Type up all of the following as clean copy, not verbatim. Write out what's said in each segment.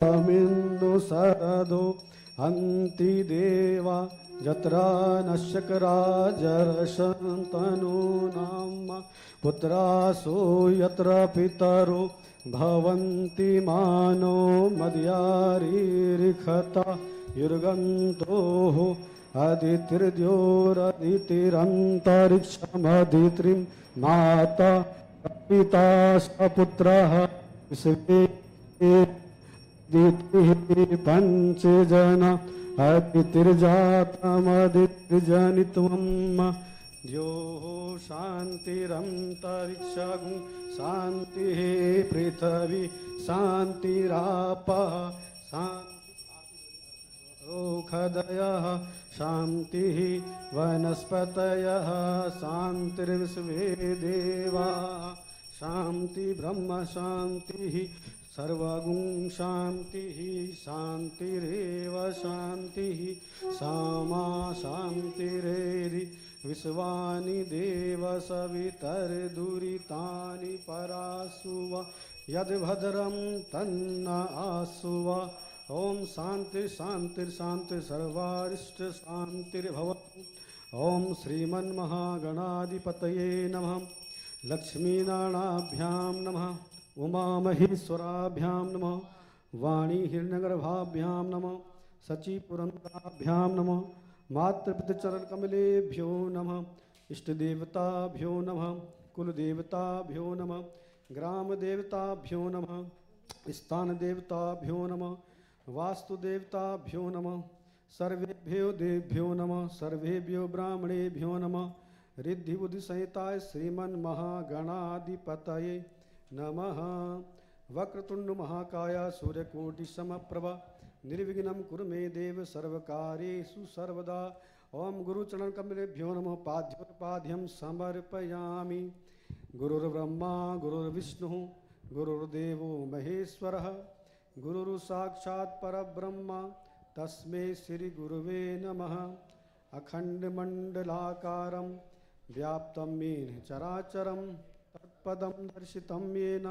मिन्दु सरदो हन्ति देवा जत्रा नश्यकराजरशन्तनूनां पुत्रासो यत्र पितरो भवन्ति मानो मद्यारीरिखता युर्गन्तोः अदितिर्द्योरदितिरन्तरिक्षमदित्रिं माता पिता सपुत्रः विश्वे दितिः पञ्चजन अदितिर्जातमदितिर्जनित्वं द्योः शान्तिरन्तरिक्षगुं शान्तिः पृथिवी शान्तिरापः शान्तिरोखदयः शान्तिः वनस्पतयः शान्तिर्विश्वे देवाः शान्ति ब्रह्म शान्तिः सर्वगुं शान्तिः शान्तिरेव शान्तिः सामा शान्तिरेधि विश्वानि देव सवितर्दुरितानि परासुव यद्भद्रं तन्न आसुव ओम शांति शांति शांति सर्वारिष्ट शांतिर्भवतु। ओम श्रीमन्महागणाधिपतये नमः। लक्ष्मीनारायणाभ्यां नमः। उमामहेश्वराभ्यां नमः। वाणी हिरण्यगर्भाभ्यां नमः। सचीपुरन्दाभ्यां नमः। मातृपितृचरणकमलेभ्यो नमः। इष्टदेवताभ्यो नमः। कुलदेवताभ्यो नमः। ग्रामदेवताभ्यो नमः। स्थानदेवताभ्यो नमः। वास्तुदेवताभ्यो नमः। सर्वेभ्यो देवभ्यो नमः। सर्वेभ्यो ब्राह्मणेभ्यो नमः। रिद्धिबुद्धिसहिताय श्रीमन्महागणाधिपतये नमः। वक्रतुण्ड महाकाय सूर्यकोटिसमप्रभ निर्विघ्नं कुरु मे देव सर्वकार्येषु सर्वदा। ओम गुरुचरणकमलेभ्यो नमः। पाद्योपाद्यं समर्पयामि। गुरुर्ब्रह्मा गुरुर्विष्णुः गुरुर्देवो महेश्वरः गुरुर्साक्षात् परब्रह्म तस्मै श्री गुरुवे नमः। अखण्डमण्डलाकारं व्याप्तं येन चराचरं तत्पदं दर्शितं येन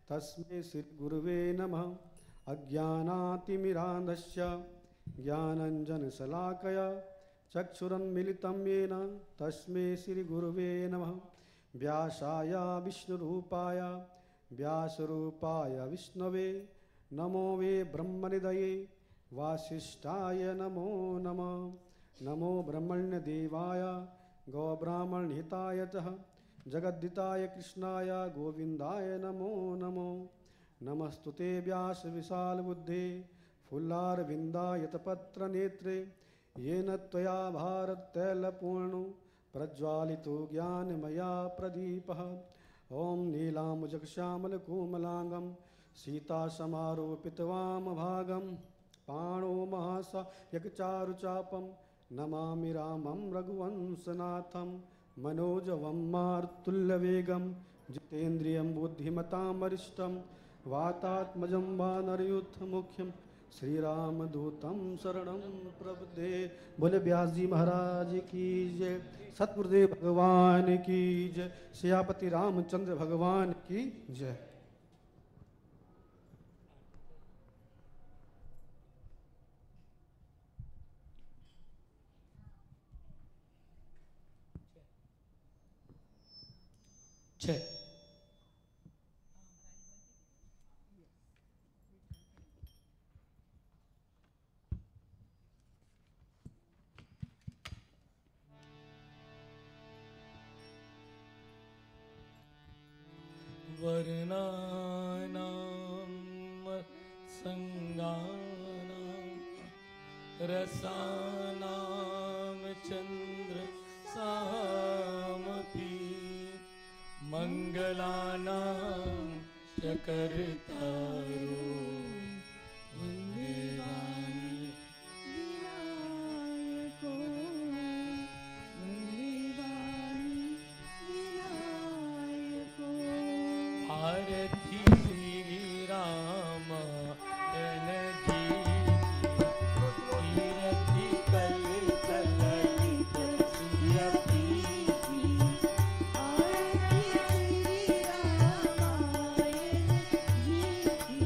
तस्मै श्री गुरुवे नमः। अज्ञानातिमिरान्धस्य ज्ञानञ्जनशलाकया चक्षुरुन्मीलितं येन तस्मै श्री गुरुवे नमः। व्यासाय विष्णुरूपाय व्यासरूपाय विष्णवे नमो वे ब्रह्मनिधये वासिष्ठाय नमो नमः। नमो ब्रह्मण्यदेवाय गौब्राह्मणहिताय च जगद्दिताय कृष्णाय गोविन्दाय नमो नमो। नमस्तुते व्यास विशालबुद्धे फुल्लारविन्दायतपत्रनेत्रे येन त्वया भारततैलपूर्णो प्रज्वालितो ज्ञानमया प्रदीपः। ओम नीलाम्बुजश्यामलकोमलांगं सीतासमारोपितवामभागं पाणो महासायकचारुचापं नमामि रामं रघुवंशनाथं। मनोजवं मारुतुल्यवेगं जितेन्द्रियं बुद्धिमतां वरिष्ठं वातात्मजं वानरयूथमुख्यं श्रीरामदूतं शरणं प्रपद्ये। बोले व्यास जी महाराज की जय। सतगुरुदेव भगवान की जय। सियापति रामचंद्र भगवान की जय। जय। वर्णानां संगानां रसानां चन्द्रसामपि मङ्गलानां चकर्तारो आरती राम कीरति कल कललित सुरपी आरती रामायण जी की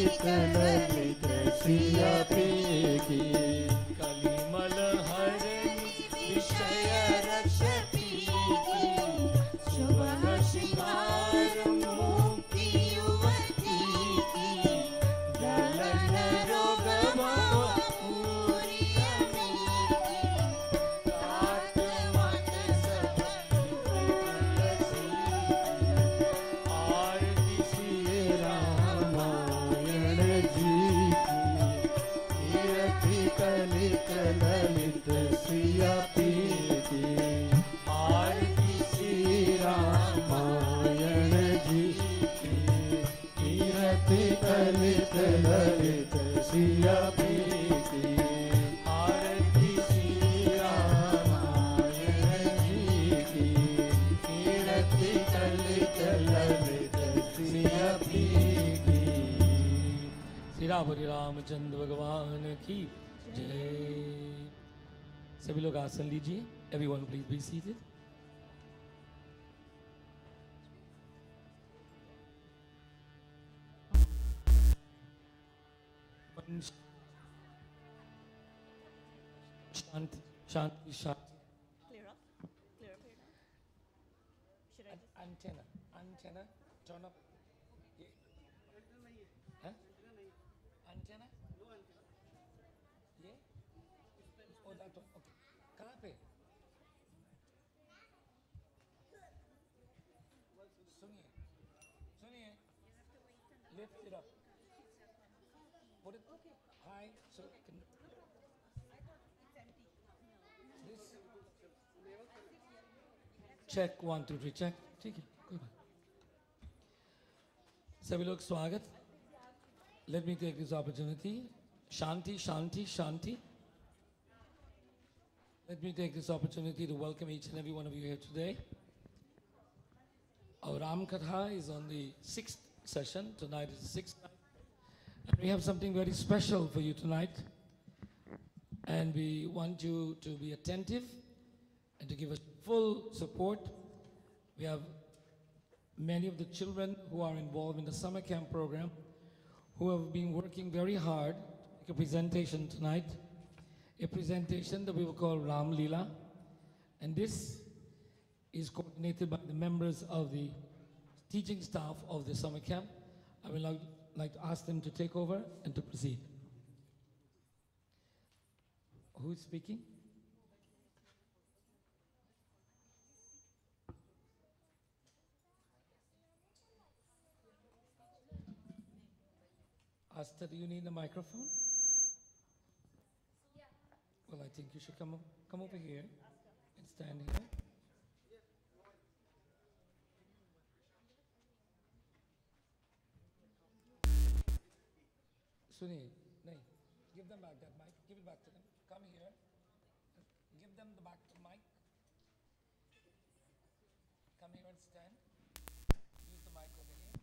ललित श्रियपीकी कलिमल हरनि विषय रक्षती सुवन श्रृंगार मुक्ति युवती जलन रोग पूरी तात मत सब तुलसी आरती श्री रामायण जी की कीर्ति कलित ललित श्रियपीकी आरती श्री रामायण जी की कीर्ति कलित ललित श्रियपीकी आरती श्री रामायण जी की कीर्ति कलित ललित श्रियपीकी श्री रामचंद्र भगवान की जय। सभी लोग आसन लीजिए। Everyone please be seated. Shanti Shanti Shanti. Clear up here now. Should I just? Antenna turn up. ये हैं? Antenna? ये? Oh, that one. Okay. कहाँ पे? सुनिए lift it up, put it high so it can this check 1 2 3 check ठीक है कोई बात। सभी लोग स्वागत। Let me take this opportunity. Shanti shanti shanti. Let me take this opportunity to welcome each and every one of you here today. Our Ram Katha is on the 6th session. Tonight is the 6th night. And we have something very special for you tonight. And we want you to be attentive and to give us full support. We have many of the children who are involved in the summer camp program who have been working very hard to make a presentation tonight. A presentation that we will call Ram Leela. And this is coordinated by the members of the teaching staff of the summer camp. I would like to ask them to take over and to proceed. Who is speaking? Asta, do you need a microphone? Well, I think you should come over here and stand here. Suni, nahi, give them back that mic. Give it back to them. Come here. Give them the back to mic. Come here and stand. Use the mic over here.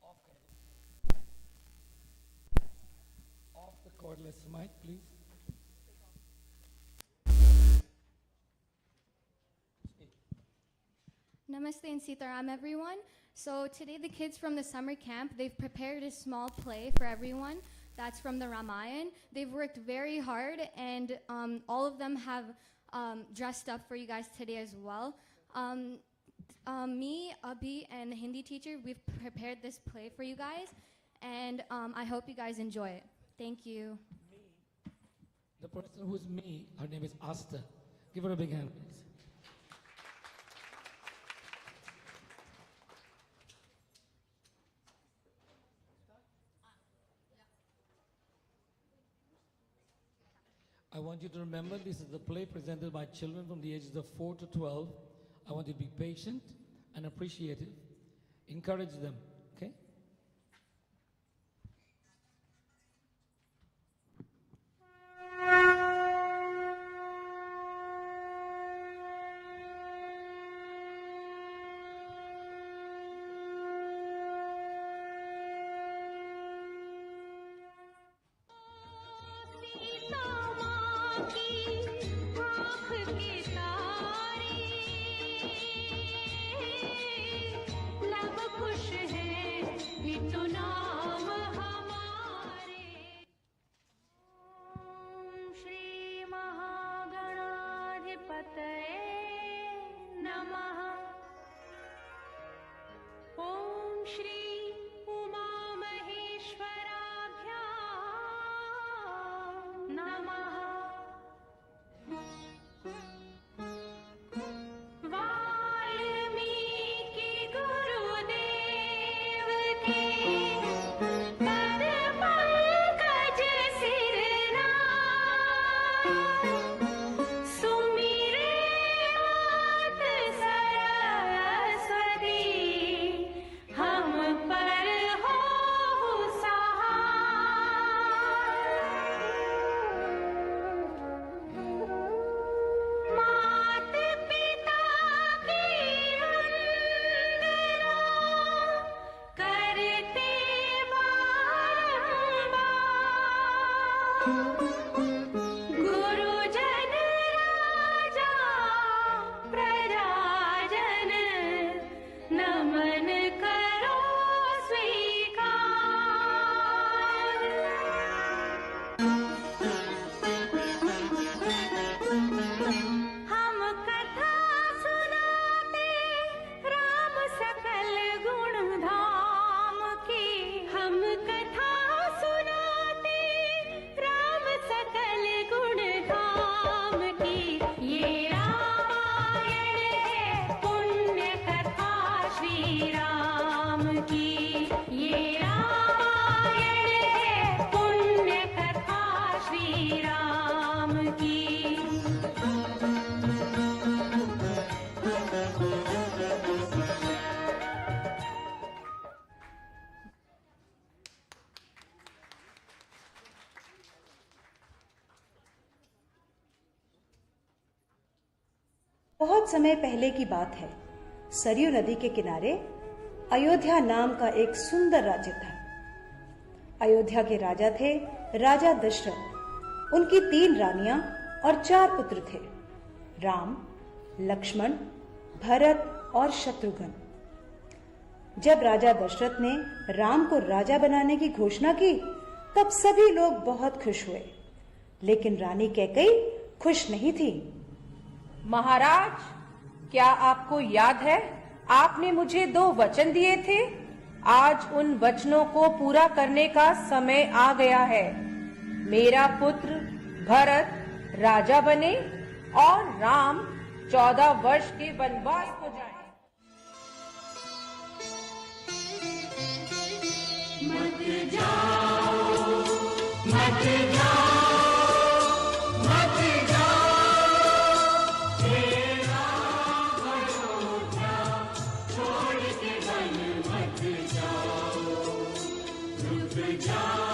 Off kar do. Off the cordless mic, please. Namaste and Sitaram, everyone. So today the kids from the summer camp, they've prepared a small play for everyone. That's from the Ramayana. They've worked very hard, and all of them have dressed up for you guys today as well. Me, Abhi, and the Hindi teacher, we've prepared this play for you guys, and I hope you guys enjoy it. Thank you. The person who's me, her name is Asta. Give her a big hand, please. I want you to remember this is the play presented by children from the ages of 4 to 12. I want you to be patient and appreciative. Encourage them, okay? खुश है ये तो नाम गुरुजन राजा प्रजाजन नमन करो स्वीकार। हम कथा सुनाते राम सकल गुण धाम की। हम कथा सुनाते राम सकल गुण धाम की। ये रामायण है पुण्य कथा श्री राम की। ये रामायण है पुण्य कथा श्री राम की। बहुत समय पहले की बात है। सरयू नदी के किनारे अयोध्या नाम का एक सुंदर राज्य था। अयोध्या के राजा थे राजा दशरथ। उनकी 3 रानियां और 4 पुत्र थे, राम, लक्ष्मण, भरत और शत्रुघ्न। जब राजा दशरथ ने राम को राजा बनाने की घोषणा की तब सभी लोग बहुत खुश हुए, लेकिन रानी कैकेयी खुश नहीं थी। महाराज, क्या आपको याद है आपने मुझे 2 वचन दिए थे? आज उन वचनों को पूरा करने का समय आ गया है। मेरा पुत्र भरत राजा बने और राम 14 वर्ष के वनवास को जाए। मत जाओ, मत जाओ, मत जाओ, तेरा अयोध्या छोड़ के वन मत जाओ। रुक जाओ,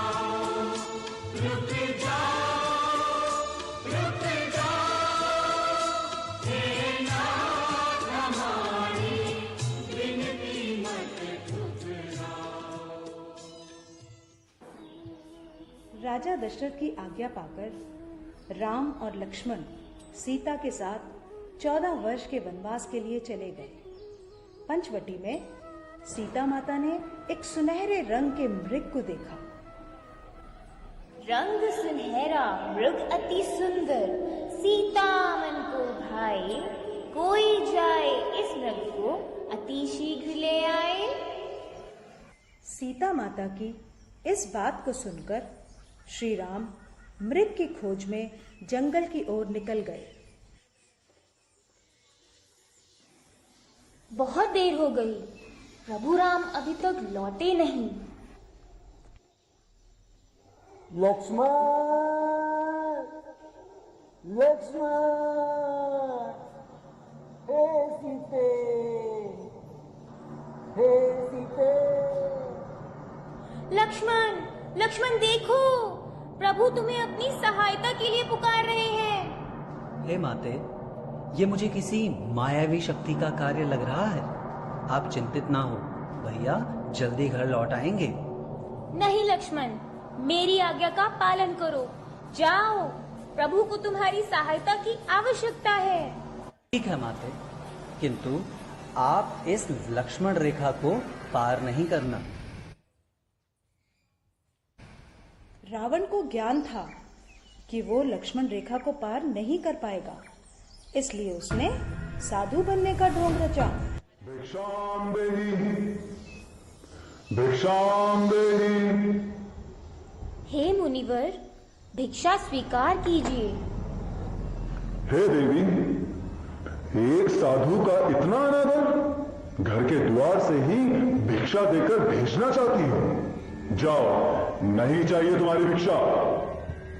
रुक जाओ, रुक जाओ, हे नाथ हमारी विनती मत ठुकराओ। राजा दशरथ की आज्ञा पाकर राम और लक्ष्मण सीता के साथ 14 वर्ष के वनवास के लिए चले गए। पंचवटी में सीता माता ने एक सुनहरे रंग के मृग को देखा। रंग सुनहरा मृग अति सुंदर, सीता मन को भाए। कोई जाए इस मृग को अति शीघ्र ले आए। सीता माता की इस बात को सुनकर श्री राम मृग की खोज में जंगल की ओर निकल गए। बहुत देर हो गई, प्रभु राम अभी तक लौटे नहीं। लक्ष्मण, लक्ष्मण, हे सीते, हे सीते। लक्ष्मण, लक्ष्मण देखो, प्रभु तुम्हें अपनी सहायता के लिए पुकार रहे हैं। हे माते, ये मुझे किसी मायावी शक्ति का कार्य लग रहा है। आप चिंतित ना हो, भैया जल्दी घर लौट आएंगे। नहीं लक्ष्मण, मेरी आज्ञा का पालन करो। जाओ, प्रभु को तुम्हारी सहायता की आवश्यकता है। ठीक है माते, किंतु आप इस लक्ष्मण रेखा को पार नहीं करना। रावण को ज्ञान था कि वो लक्ष्मण रेखा को पार नहीं कर पाएगा, इसलिए उसने साधु बनने का ढोंग रचा। भिक्षाम देहि, भिक्षाम देहि। हे मुनिवर, भिक्षा स्वीकार कीजिए। हे देवी, एक साधु का इतना अनादर, घर के द्वार से ही भिक्षा देकर भेजना चाहती हो। जाओ, नहीं चाहिए तुम्हारी भिक्षा।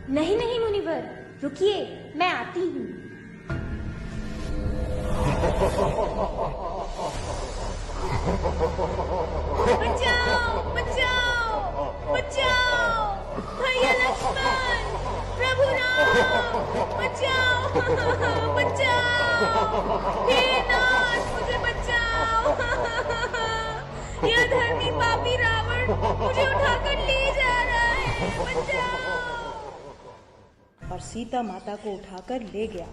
नहीं नहीं मुनिवर, रुकिए, मैं आती हूँ। बचाओ, बचाओ, बचाओ, भैया लक्ष्मण, प्रभु राम, बचाओ, बचाओ, हे नाथ, मुझे बचाओ। यह धर्मी पापी रावण मुझे उठाकर ले जा रहा है, बचाओ। सीता माता को उठाकर ले गया।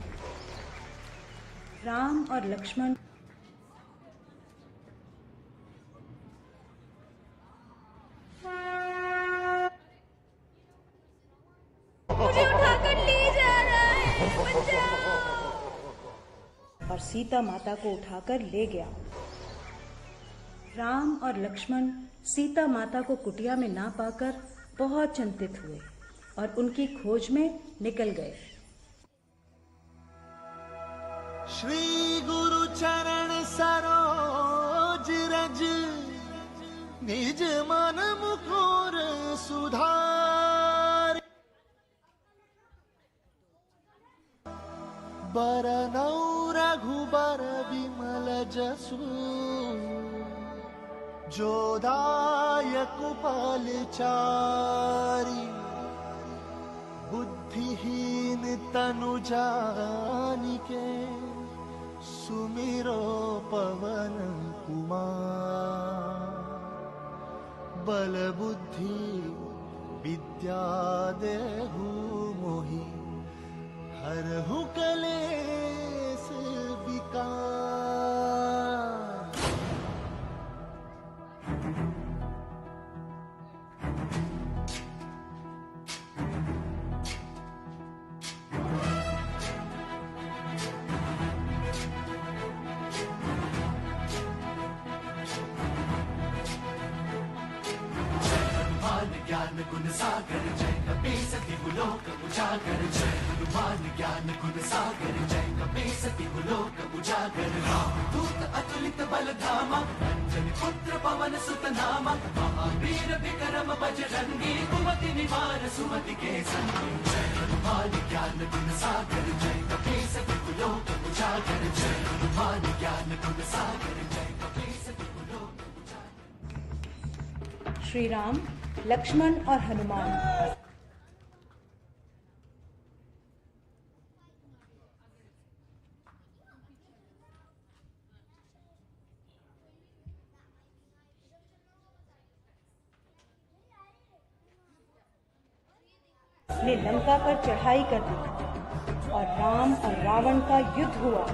राम और लक्ष्मण मुझे उठाकर ले जा रहा है, बचाओ। और सीता माता को उठाकर ले गया। राम और लक्ष्मण सीता माता को कुटिया में ना पाकर बहुत चिंतित हुए और उनकी खोज में निकल गए। श्री गुरु चरण सरोज रज, निज मन मुकुर सुधार। बरनौ रघुबर विमल जसु, जो दायक फलचारी। बुद्धिहीन तनु जानिके, सुमिरो पवन कुमार। बल बुद्धि विद्या देहु मोहि, हरहु कलेस विकार। ज्ञान गुण सागर जय कपीसति लोक उजागर। जय हनुमान ज्ञान गुण सागर जय कपीसति लोक उजागर। दूत अतुलित बल धामा, अंजनी पुत्र पवन सुत नामा। महावीर विक्रम बजरंगी, कुमति निवार सुमति के संगी। जय हनुमान ज्ञान गुण सागर जय कपीसति लोक उजागर। जय हनुमान ज्ञान गुण सागर जय कपीसति लोक उजागर। श्री राम, लक्ष्मण और हनुमान ने लंका पर चढ़ाई कर दी और राम और रावण का युद्ध हुआ।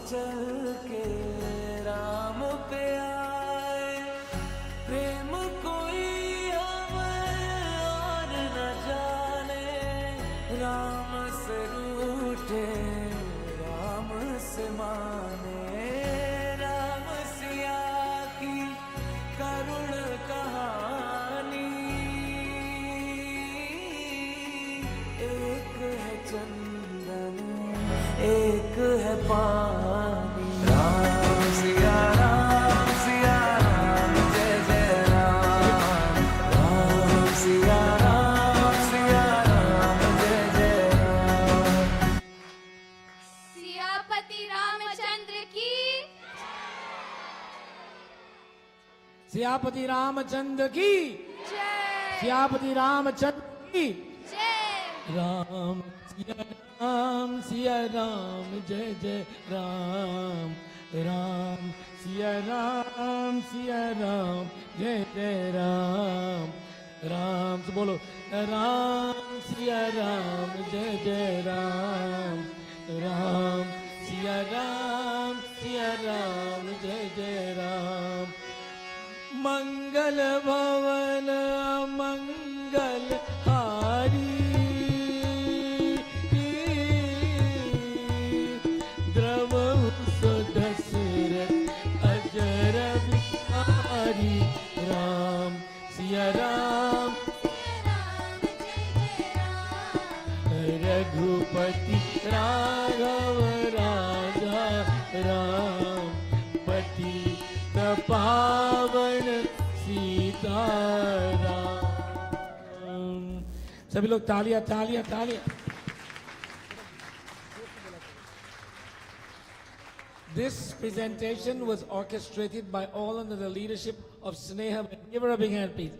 चल के राम पे आए, प्रेम कोई हमें और न जाने। राम से रूठे राम से माने, राम सिया की करुण कहानी। एक है चंदन एक है पानी। राम सिया राम जय जय राम। राम सिया राम जय जय राम। सियापति रामचंद्र की, सियापति रामचंद्र की जय। सियापति रामचंद्र की जय। राम सिया राम जय जय राम। राम सिया राम जय जय राम। राम से बोलो, राम सिया राम जय जय राम। राम सिया राम जय जय राम। मंगल भवन मंगल हारी, रघुपति राघव राजा राम पतित पावन सीताराम। सभी लोग तालियां तालियां तालियां। This presentation was orchestrated by all under the leadership of Sneha. Give her a big hand, please.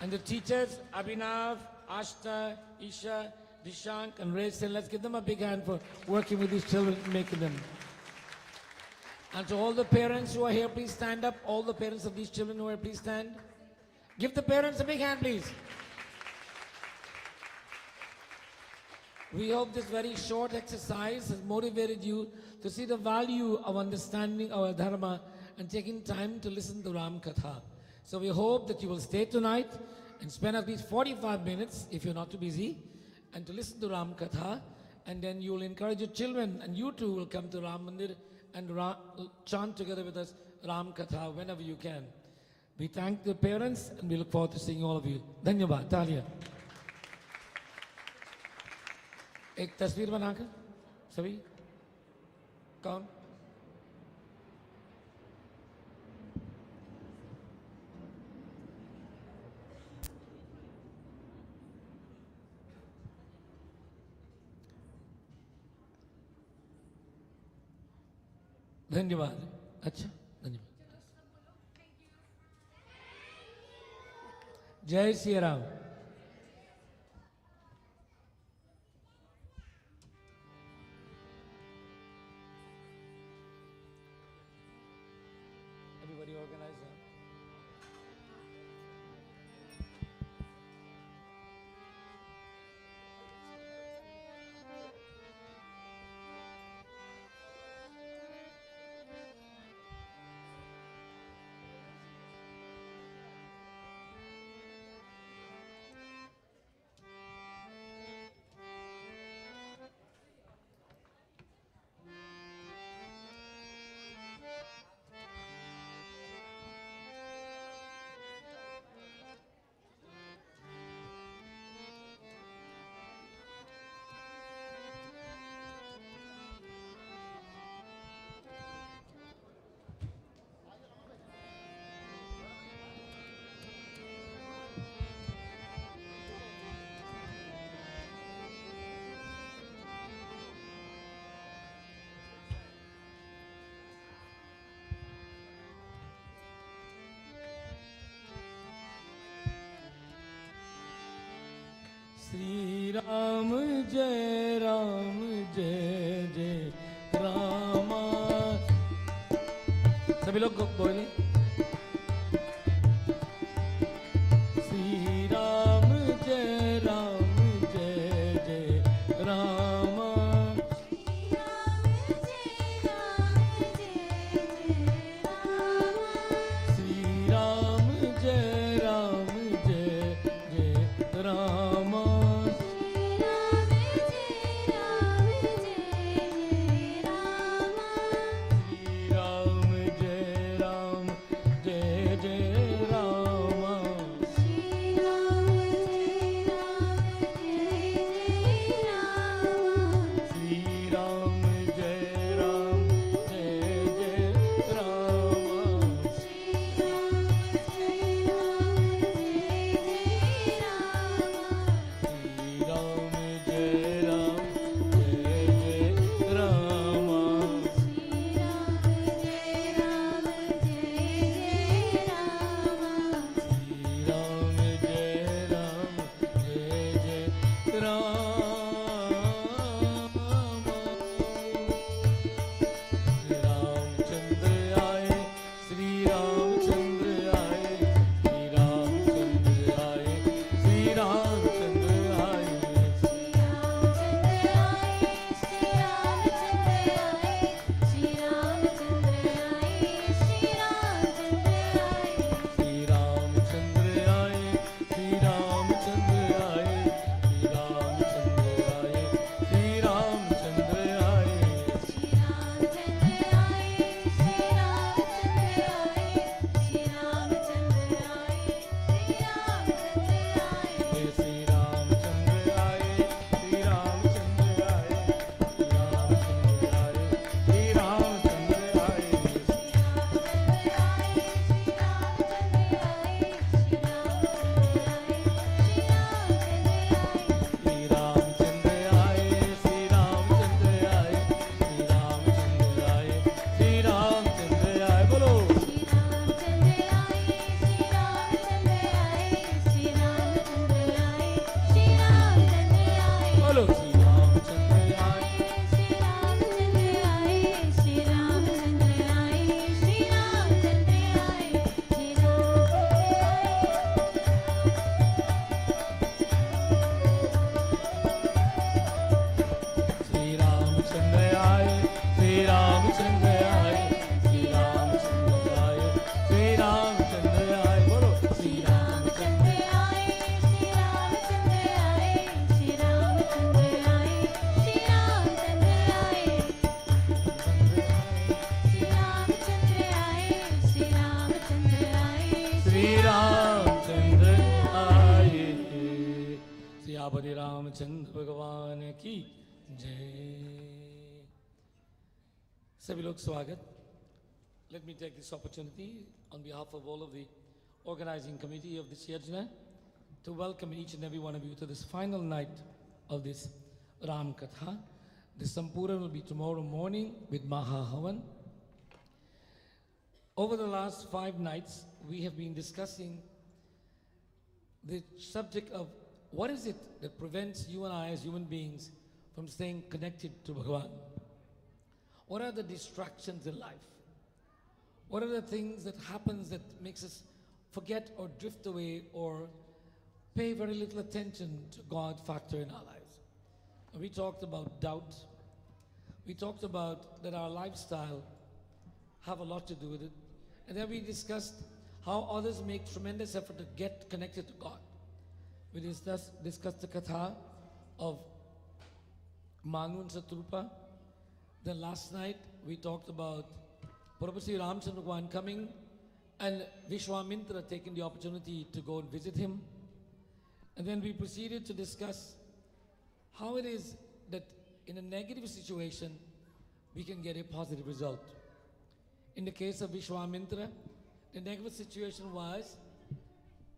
And the teachers, Abhinav, Ashta, Isha, Dishank, and Rachel. Let's give them a big hand for working with these children and making them. And to all the parents who are here, please stand up. All the parents of these children who are here, please stand. Give the parents a big hand, please. We hope this very short exercise has motivated you to see the value of understanding our dharma and taking time to listen to Ram Katha. So we hope that you will stay tonight and spend at least 45 minutes, if you're not too busy, and to listen to Ram Katha, and then you will encourage your children, and you too will come to Ram Mandir and chant together with us Ram Katha whenever you can. We thank the parents, and we look forward to seeing all of you. Dhanyavad. Talia. एक तस्वीर बनाकर सभी कौन धन्यवाद। अच्छा धन्यवाद। जय Shri Ram. Everybody organize that. Shri Ram जय जय रामा। सभी लोग बोले श्री राम जय जय रामा। श्री राम जय जय रामा। उमापति रामचंद्र भगवान की जय। सभी लोग स्वागत। Let me take this opportunity on behalf of all of the organizing committee of this yajna to welcome each and every one of you to this final night of this Ram Katha. The Sampuran will be tomorrow morning with Maha Havan. Over the last 5 nights, we have been discussing the subject of what is it that prevents you and I as human beings from staying connected to Bhagavan? What are the distractions in life? What are the things that happens that makes us forget or drift away or pay very little attention to God factor in our lives? We talked about doubt. We talked about that our lifestyle have a lot to do with it. And then we discussed how others make tremendous effort to get connected to God. We discussed the Katha of Manu and Satrupa. Then last night we talked about Prabhu Sri Ramchandra Bhagavan coming and Vishwamitra taking the opportunity to go and visit him. And then we proceeded to discuss how it is that in a negative situation we can get a positive result. In the case of Vishwamitra, the negative situation was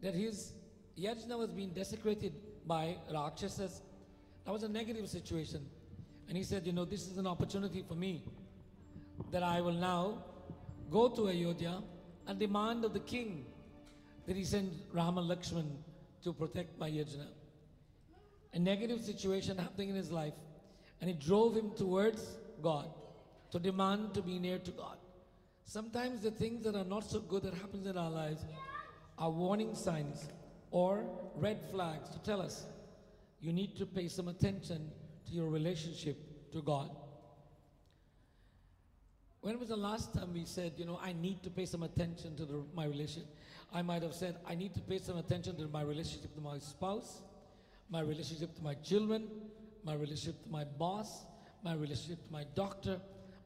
that his yajna was being desecrated by Rakshasas. That was a negative situation. And he said, this is an opportunity for me that I will now go to Ayodhya and demand of the king that he send Rama Lakshman to protect my yajna. A negative situation happening in his life, and it drove him towards God to demand to be near to God. Sometimes the things that are not so good that happens in our lives are warning signs or red flags to tell us you need to pay some attention to your relationship to God. When was the last time we said, I need to pay some attention to my relationship? I might have said, I need to pay some attention to my relationship to my spouse, my relationship to my children, my relationship to my boss, my relationship to my doctor.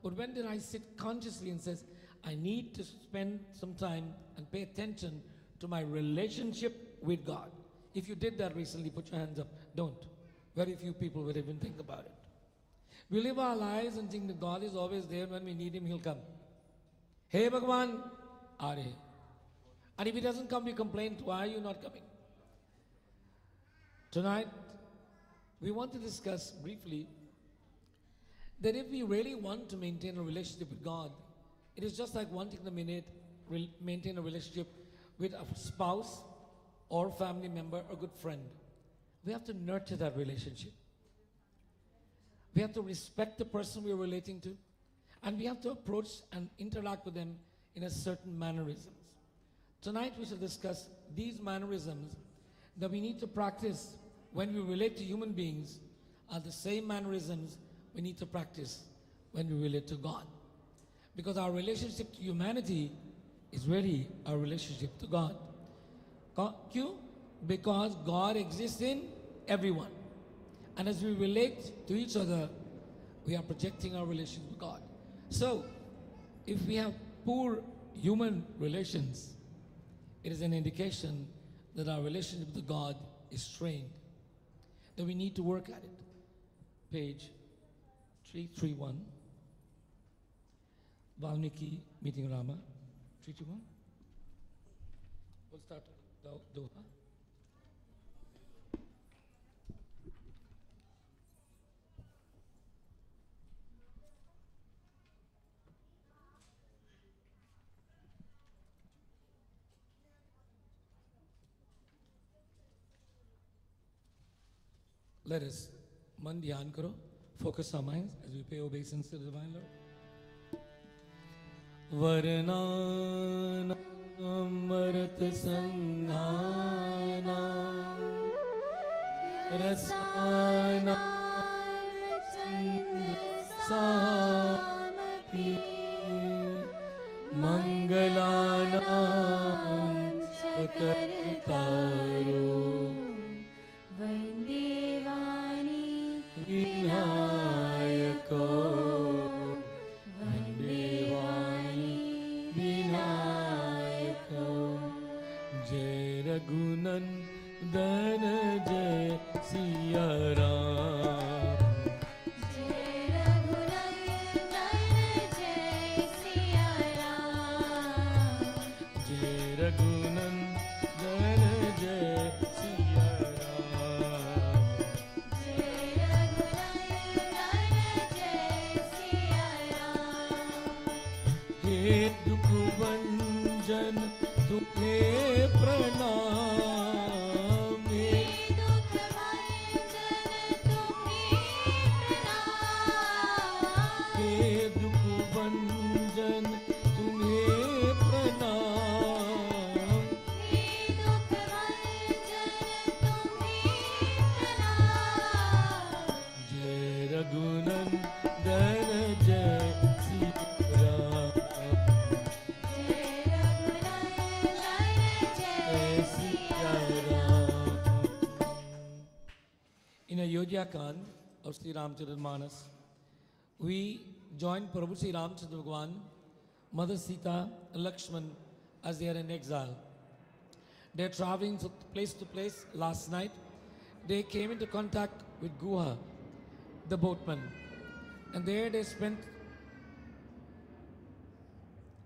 But when did I sit consciously and says, I need to spend some time and pay attention to my relationship with God? If you did that recently, put your hands up. Don't. Very few people would even think about it. We live our lives and think that God is always there. When we need him, he'll come. Hey Bhagavan, Are. And if he doesn't come, we complain, why are you not coming? Tonight, we want to discuss briefly that if we really want to maintain a relationship with God, it is just like wanting to maintain a relationship with a spouse or family member or good friend. We have to nurture that relationship. We have to respect the person we're relating to, and we have to approach and interact with them in a certain mannerisms. Tonight we shall discuss these mannerisms that we need to practice when we relate to human beings are the same mannerisms we need to practice when we relate to God. Because our relationship to humanity is really our relationship to God. Because God exists in everyone. And as we relate to each other, we are projecting our relationship with God. So, if we have poor human relations, it is an indication that our relationship with God is strained, that we need to work at it. Page 331. Valmiki meeting Rama. 321. We'll start Doha. Let us man dhyan karo, focus our minds as we pay obeisance to the Divine Lord. Varnana Amrit Sanghana Rasana Samapi Mangalana Sakartaru Vandevani Vinayako Vandevani Vinayako Jai Raghunan धन जय सिया राम। जय रघुनंदन जय सिया राम। जय रघुनंदन जय सिया राम। जय रघुनंदन जय सिया राम। हे दुख भंजन तुम्हें प्रणाम। हे दुख भंजन तुम्हें प्रणाम। हे दुख भंजन तुम्हें प्रणाम। हे दुख भंजन तुम्हें प्रणाम। जय रघुनंदन जय सिया राम। जय रघुनंदन जय Siya Ram. In Ayodhya Kand of Sri Ramcharitmanas, we join Prabhu Sri Ramchandra Bhagwan, Mother Sita, and Lakshman as they are in exile. They are traveling from place to place. Last night, they came into contact with Guha, the boatman, and there they spent.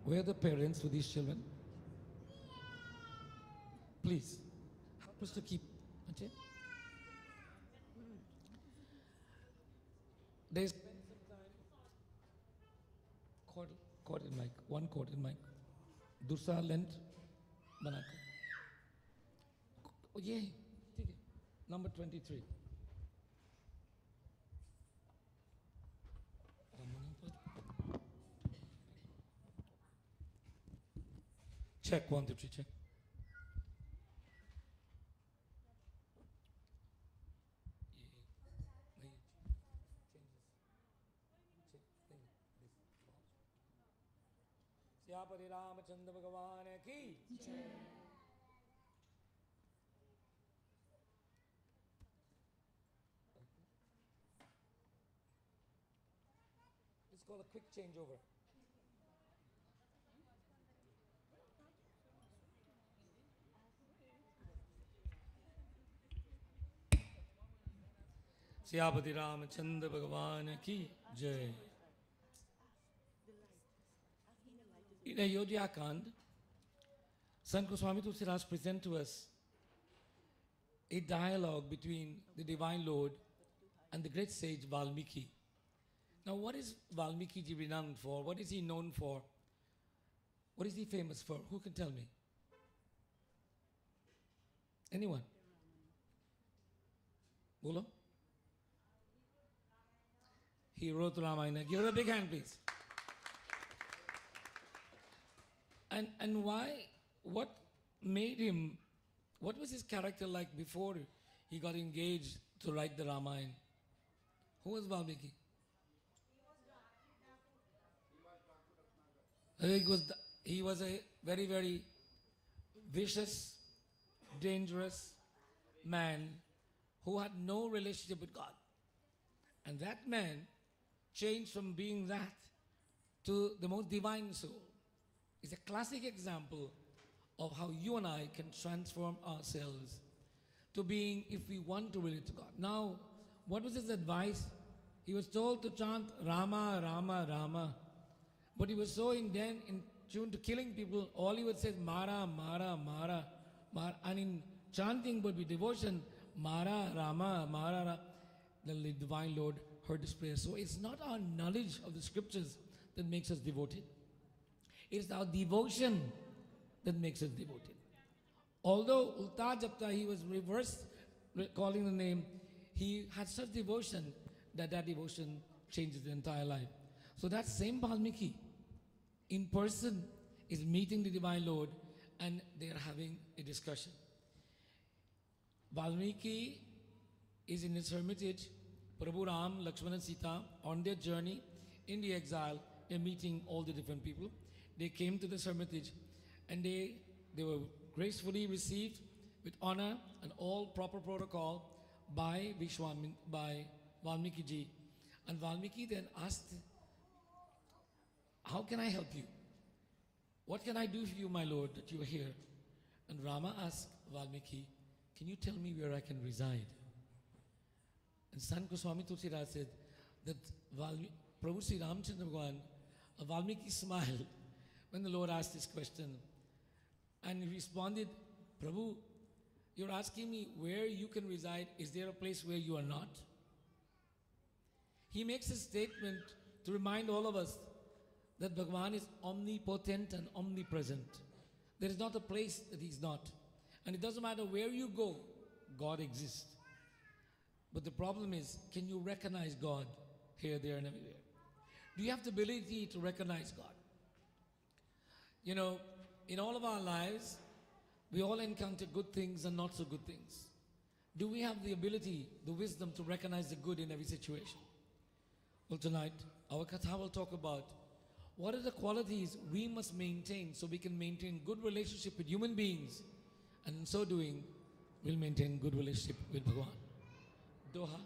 Where are the parents with these children? Please help us to keep. Okay? They spent some time. Corded mic, one corded mic. दूसरा length बनाकर. ये ठीक है. Number 23. Check 1, 2, 3. Check. Siyapati Ramchandra भगवान की It's called a quick changeover. Siyapati Ramchandra भगवान की जय. In Ayodhya Kand, Sant Goswami Tulsidas present to us a dialogue between the Divine Lord and the great sage Valmiki. Now, what is Valmiki ji renowned for? What is he known for? What is he famous for? Who can tell me? Anyone? Bolo? He wrote Ramayana. Give her a big hand, please. And why, what made him, what was his character like before he got engaged to write the Ramayana? Who was Valmiki? He was a very, very vicious, dangerous man who had no relationship with God. And that man changed from being that to the most divine soul. It's a classic example of how you and I can transform ourselves to being, if we want to relate to God. Now, what was his advice? He was told to chant Rama, Rama, Rama. But he was so in tune to killing people, all he would say is Mara, Mara, Mara, Mara. And in chanting but with devotion, Mara, Rama, Mara, Rama. The Divine Lord heard this prayer. So it's not our knowledge of the scriptures that makes us devoted. It's our devotion that makes us devoted. Although Ulta Japta, he was reversed calling the name, he had such devotion that devotion changes the entire life. So that same Valmiki in person is meeting the Divine Lord and they are having a discussion. Valmiki is in his hermitage. Prabhu Ram, Lakshman and Sita on their journey in the exile, they're meeting all the different people. They came to this hermitage and they were gracefully received with honor and all proper protocol by Valmiki ji. And Valmiki then asked, how can I help you? What can I do for you, my lord, that you are here? And Rama asked Valmiki, can you tell me where I can reside? And Sant Goswami Tulsidas said that Prabhu Sri Ramchandra Bhagavan, Valmiki smiled when the Lord asked this question. And he responded, Prabhu, you're asking me where you can reside. Is there a place where you are not? He makes a statement to remind all of us that Bhagavan is omnipotent and omnipresent. There is not a place that He's not. And it doesn't matter where you go, God exists. But the problem is, can you recognize God here, there, and everywhere? Do you have the ability to recognize God? You know, in all of our lives, we all encounter good things and not so good things. Do we have the ability, the wisdom to recognize the good in every situation? Well, tonight, our Katha will talk about what are the qualities we must maintain so we can maintain good relationship with human beings, and in so doing, we'll maintain good relationship with Bhagavan. Doha.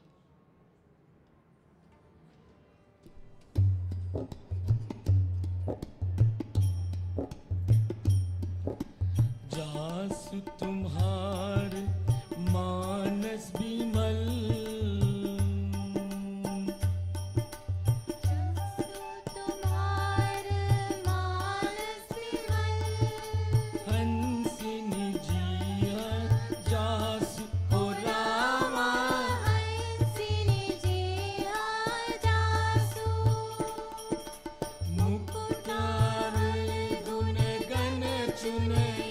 जासु तुम्हार मानस बिमल हंसिनी जिया जासु हो रामा मुकुटार गुण गण चुनई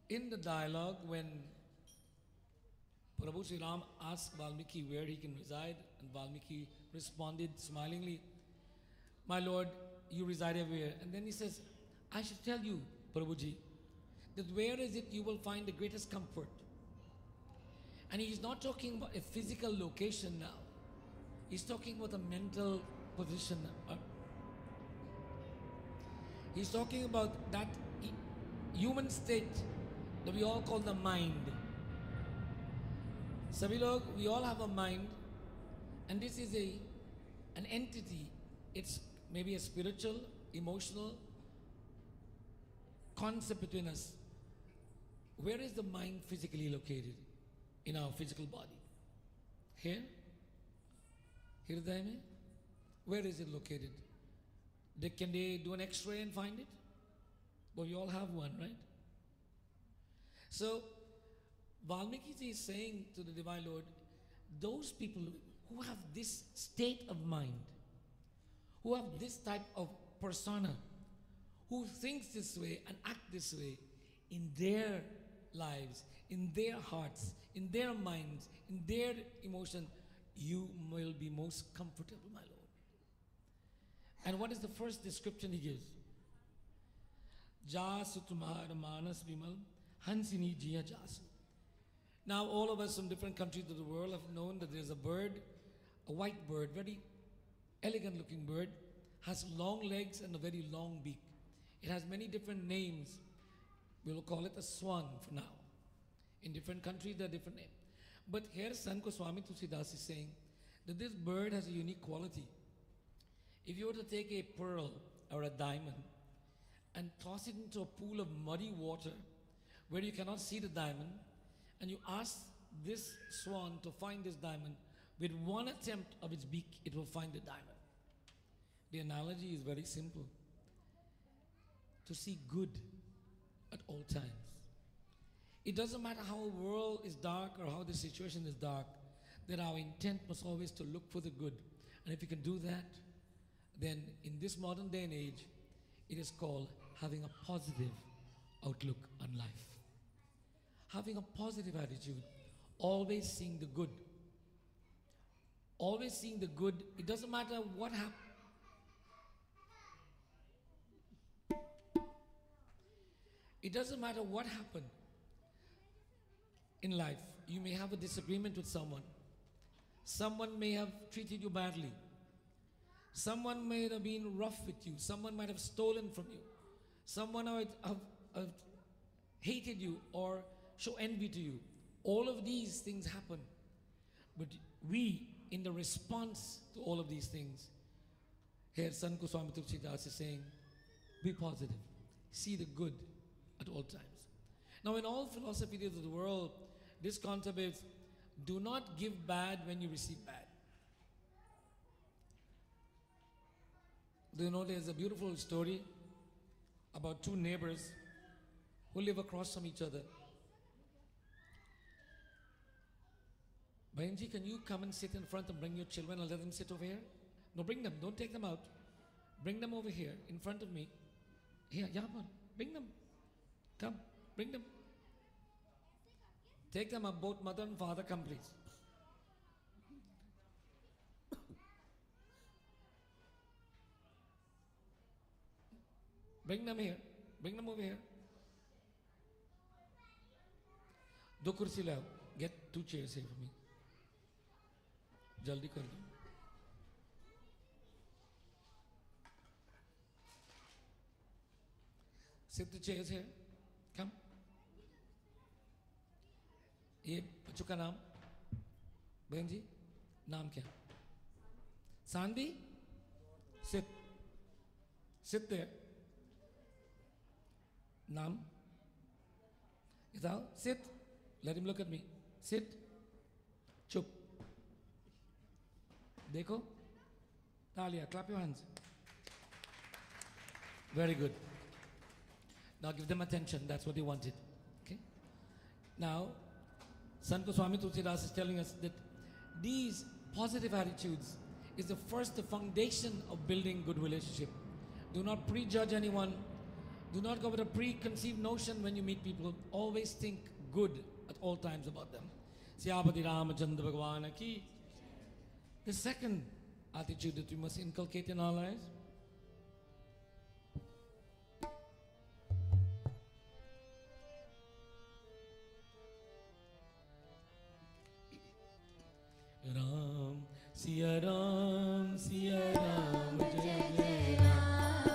In the dialogue, when Prabhu Sri Ram asked Valmiki where he can reside, and Valmiki responded smilingly, my Lord, you reside everywhere. And then he says, I should tell you, Prabhuji, that where is it you will find the greatest comfort? And he's not talking about a physical location now. He's talking about a mental position. He's talking about that human state that we all call the mind. Sabhi log, we all have a mind, and this is an entity. It's maybe a spiritual, emotional concept between us. Where is the mind physically located in our physical body? Here? Hirdaya mein? Where is it located? Can they do an x-ray and find it? Well, we all have one, right? So, Valmiki is saying to the Divine Lord, those people who have this state of mind, who have this type of persona, who thinks this way and act this way in their lives, in their hearts, in their minds, in their emotion, you will be most comfortable, my Lord. And what is the first description he gives? Jasu tumhar manas bimal hansini jiya jasu. Now all of us from different countries of the world have known that there's a bird, a white bird, very elegant looking bird, has long legs and a very long beak. It has many different names. We will call it a swan for now. In different countries there are different names. But here Sant Goswami Tulsidas is saying that this bird has a unique quality. If you were to take a pearl or a diamond and toss it into a pool of muddy water where you cannot see the diamond, and you ask this swan to find this diamond, with one attempt of its beak, it will find the diamond. The analogy is very simple. To see good at all times. It doesn't matter how the world is dark or how the situation is dark, that our intent must always to look for the good. And if you can do that, then in this modern day and age, it is called having a positive outlook on life. Having a positive attitude, always seeing the good. Always seeing the good. It doesn't matter what happens. It doesn't matter what happened in life. You may have a disagreement with someone. Someone may have treated you badly. Someone may have been rough with you. Someone might have stolen from you. Someone might have hated you or show envy to you. All of these things happen. But we, in the response to all of these things, here Sant Goswami Tulsidas is saying, be positive. See the good at all times. Now in all philosophies of the world, this concept is, do not give bad when you receive bad. Do you know there's a beautiful story about two neighbors who live across from each other. Bhayanji, can you come and sit in front and bring your children and let them sit over here? No, bring them. Don't take them out. Bring them over here in front of me. Here, Yaman, bring them. Come, bring them. Take them up, both mother and father, come please. Bring them here. Bring them over here. Do kursi lao. Get 2 chairs here for me. Jaldi kar do. Sit the chairs here. Come. ये बच्चों का नाम बहन जी नाम क्या सांदी sit there नाम इधर sit let him look at me sit चुप देखो तालियां clap your hands very good now give them attention that's what they wanted okay now Sant Goswami Tulsidas is telling us that these positive attitudes is the first the foundation of building good relationship. Do not prejudge anyone. Do not go with a preconceived notion when you meet people. Always think good at all times about them. Siyapati Ramachandra Bhagwan ki. The second attitude that we must inculcate in our lives Ram, Siya Ram, Jai Jai Ram,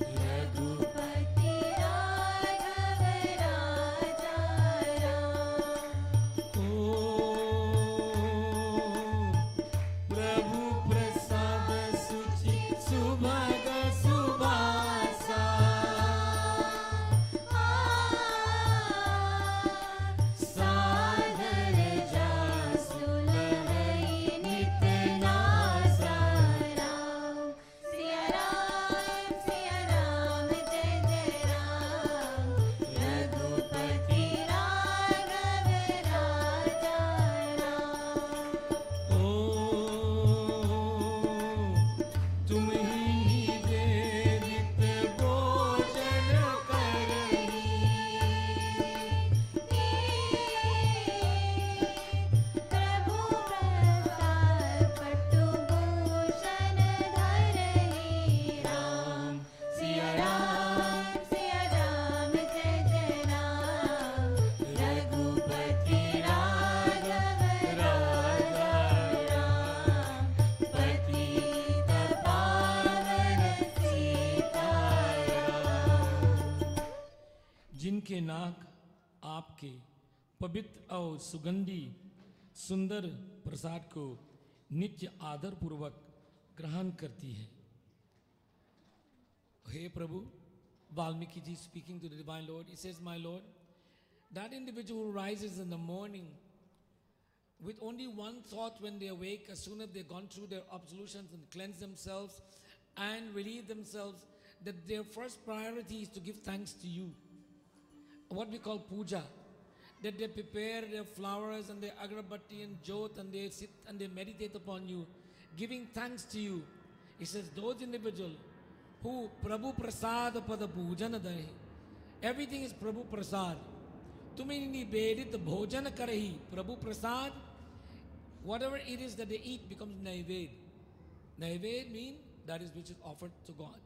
Raghupati Raghav Raja Ram. Om Prabhu Prasad Suchi Subhaga Subhasa जिनके नाक आपके पवित्र और सुगंधी सुंदर प्रसाद को नित्य आदर पूर्वक ग्रहण करती है हे प्रभु Valmiki ji speaking to the divine Lord, he says, my Lord, that individual who rises in the morning with only one thought when they awake, as soon as they've gone through their absolutions and cleanse themselves and relieve themselves, that their first priority is to give thanks to you. What we call puja, that they prepare their flowers and their agrabatti and jot and they sit and they meditate upon you, giving thanks to you. He says, those individuals who Prabhu Prasad Pada Pujan Dahi, everything is Prabhu Prasad. Tumi nibedit bhojan karahi, Prabhu Prasad, whatever it is that they eat becomes naived. Naived means that is which is offered to God.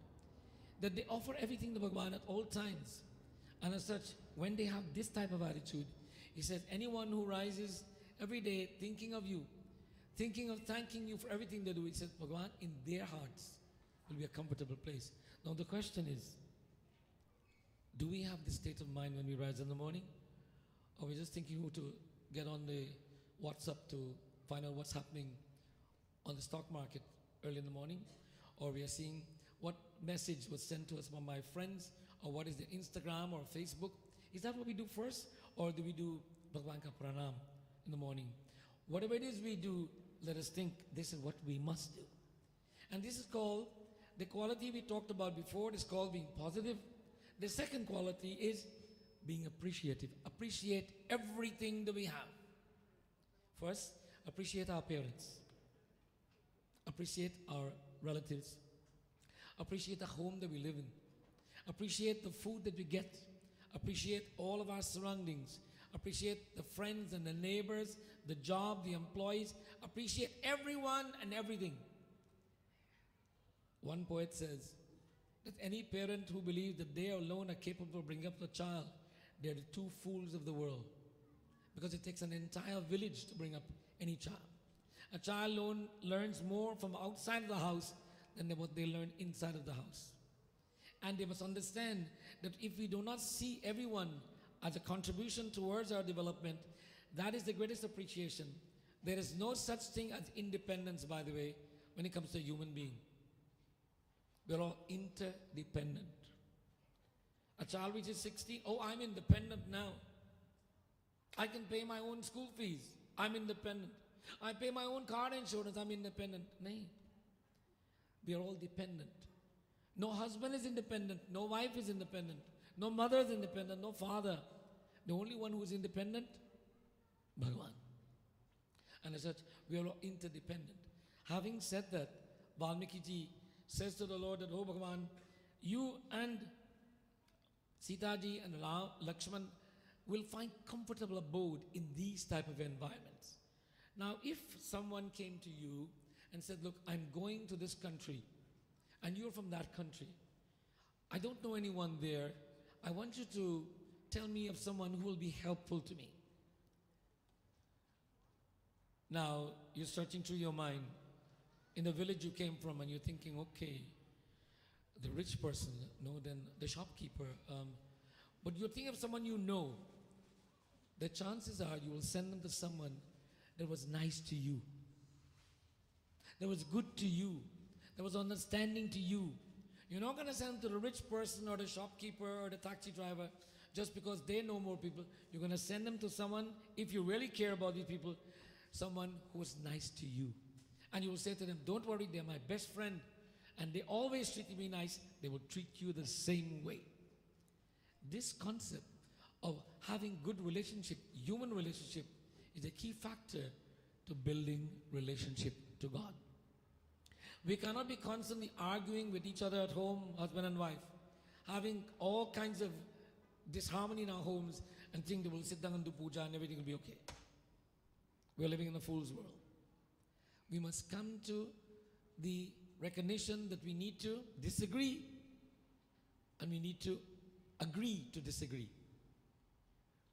That they offer everything to Bhagavan at all times. And as such, when they have this type of attitude, he says, anyone who rises every day thinking of you, thinking of thanking you for everything they do, he says, Bhagavan, in their hearts will be a comfortable place. Now the question is, do we have this state of mind when we rise in the morning? Or we're just thinking who to get on the WhatsApp to find out what's happening on the stock market early in the morning? Or we are seeing what message was sent to us by my friends, or what is the Instagram or Facebook? Is that what we do first? Or do we do Bhagwan Ka Pranam in the morning? Whatever it is we do, let us think this is what we must do. And this is called, the quality we talked about before is called being positive. The second quality is being appreciative. Appreciate everything that we have. First, appreciate our parents. Appreciate our relatives. Appreciate the home that we live in. Appreciate the food that we get. Appreciate all of our surroundings. Appreciate the friends and the neighbors, the job, the employees. Appreciate everyone and everything. One poet says that any parent who believes that they alone are capable of bringing up the child, they are the two fools of the world. Because it takes an entire village to bring up any child. A child learns more from outside of the house than what they learn inside of the house. And they must understand that if we do not see everyone as a contribution towards our development, that is the greatest appreciation. There is no such thing as independence, by the way, when it comes to a human being. We're all interdependent. A child which is 16, oh, I'm independent now. I can pay my own school fees. I'm independent. I pay my own car insurance. I'm independent. No. We are all dependent. No husband is independent. No wife is independent. No mother is independent. No father. The only one who is independent, Bhagavan. And as such, we are all interdependent. Having said that, Valmiki ji says to the Lord that, oh Bhagavan, you and Sita ji and Lakshman will find comfortable abode in these type of environments. Now, if someone came to you and said, look, I'm going to this country, and you're from that country, I don't know anyone there, I want you to tell me of someone who will be helpful to me. Now, you're searching through your mind, in the village you came from, and you're thinking, okay, the rich person, no, then the shopkeeper, but you're thinking of someone you know. The chances are you will send them to someone that was nice to you, that was good to you, that was understanding to you. You're not going to send them to the rich person or the shopkeeper or the taxi driver just because they know more people. You're going to send them to someone, if you really care about these people, someone who is nice to you. And you will say to them, don't worry, they're my best friend, and they always treat me nice. They will treat you the same way. This concept of having good relationship, human relationship, is a key factor to building relationship to God. We cannot be constantly arguing with each other at home, husband and wife, having all kinds of disharmony in our homes and think that we'll sit down and do puja and everything will be okay. We're living in a fool's world. We must come to the recognition that we need to disagree and we need to agree to disagree.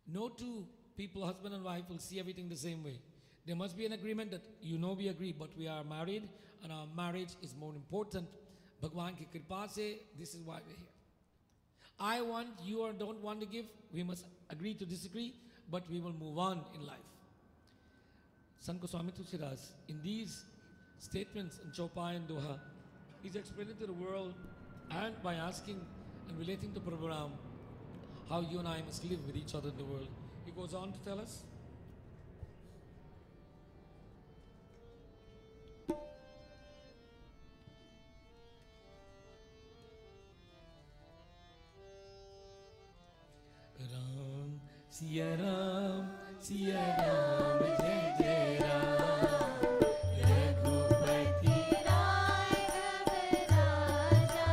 No two people, husband and wife, will see everything the same way. There must be an agreement that, we agree, but we are married and our marriage is more important. Bhagwan ki kripa se, this is why we're here. I want, you or don't want to give, we must agree to disagree, but we will move on in life. Sant Goswami Tulsidas, in these statements in Chaupai and Doha, he's explaining to the world and by asking and relating to Prabhu Ram how you and I must live with each other in the world. He goes on to tell us, Ram, Siya Ram, Siya Ram, Jai Jai Ram, Raghupati Rai Raja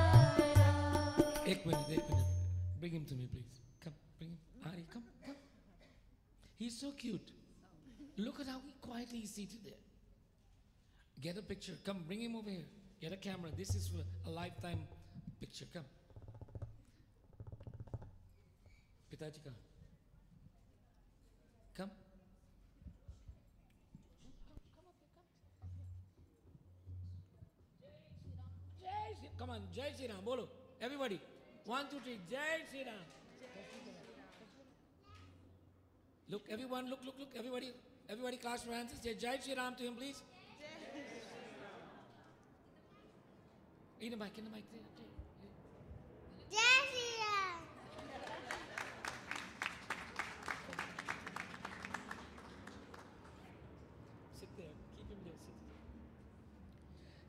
Ram. Ek minute. Bring him to me, please. Come, bring him. Hari, come. He's so cute. Look at how he quietly is seated there. Get a picture. Come, bring him over here. Get a camera. This is for a lifetime picture. Come. पिताजी का come. Jai Shri, come on, Jai Shri Ram, bolo, everybody. 1, 2, 3, Jai Shri Ram. Look, everyone, look, everybody clasp your hands and say Jai Shri Ram to him, please. In the mic. Jai Shri Ram. Sit there, keep him there, sit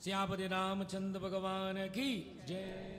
there. Siyapati Ramachandra Bhagavan ki Jai.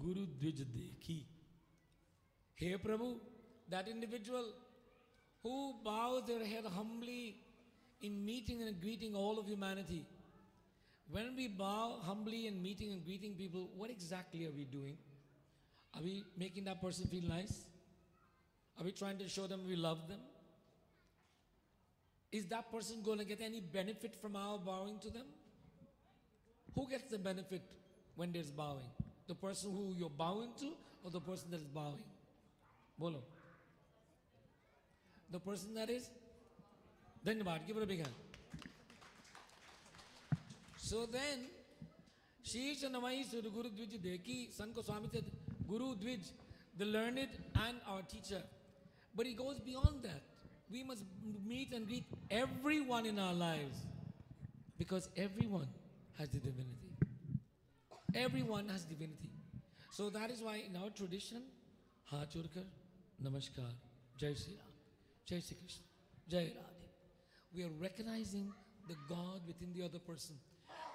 Guru Dvij Dekhi. Hey Prabhu, that individual who bows their head humbly in meeting and greeting all of humanity. When we bow humbly in meeting and greeting people, what exactly are we doing? Are we making that person feel nice? Are we trying to show them we love them? Is that person going to get any benefit from our bowing to them? Who gets the benefit when there's bowing? The person who you're bowing to or the person that is bowing? Bolo. The person that is? Dhanyavad. Give it a big hand. So then, Sheesh Navai Suru Guru Dvij Dekhi, San Goswami said, Guru Dvij, the learned and our teacher. But he goes beyond that. We must meet and greet everyone in our lives because everyone has the divinity. Everyone has divinity. So that is why in our tradition, Haath Jodkar, Namaskar, Jai Shri Ram, Jai Shri Krishna, Jai Radhe. We are recognizing the God within the other person.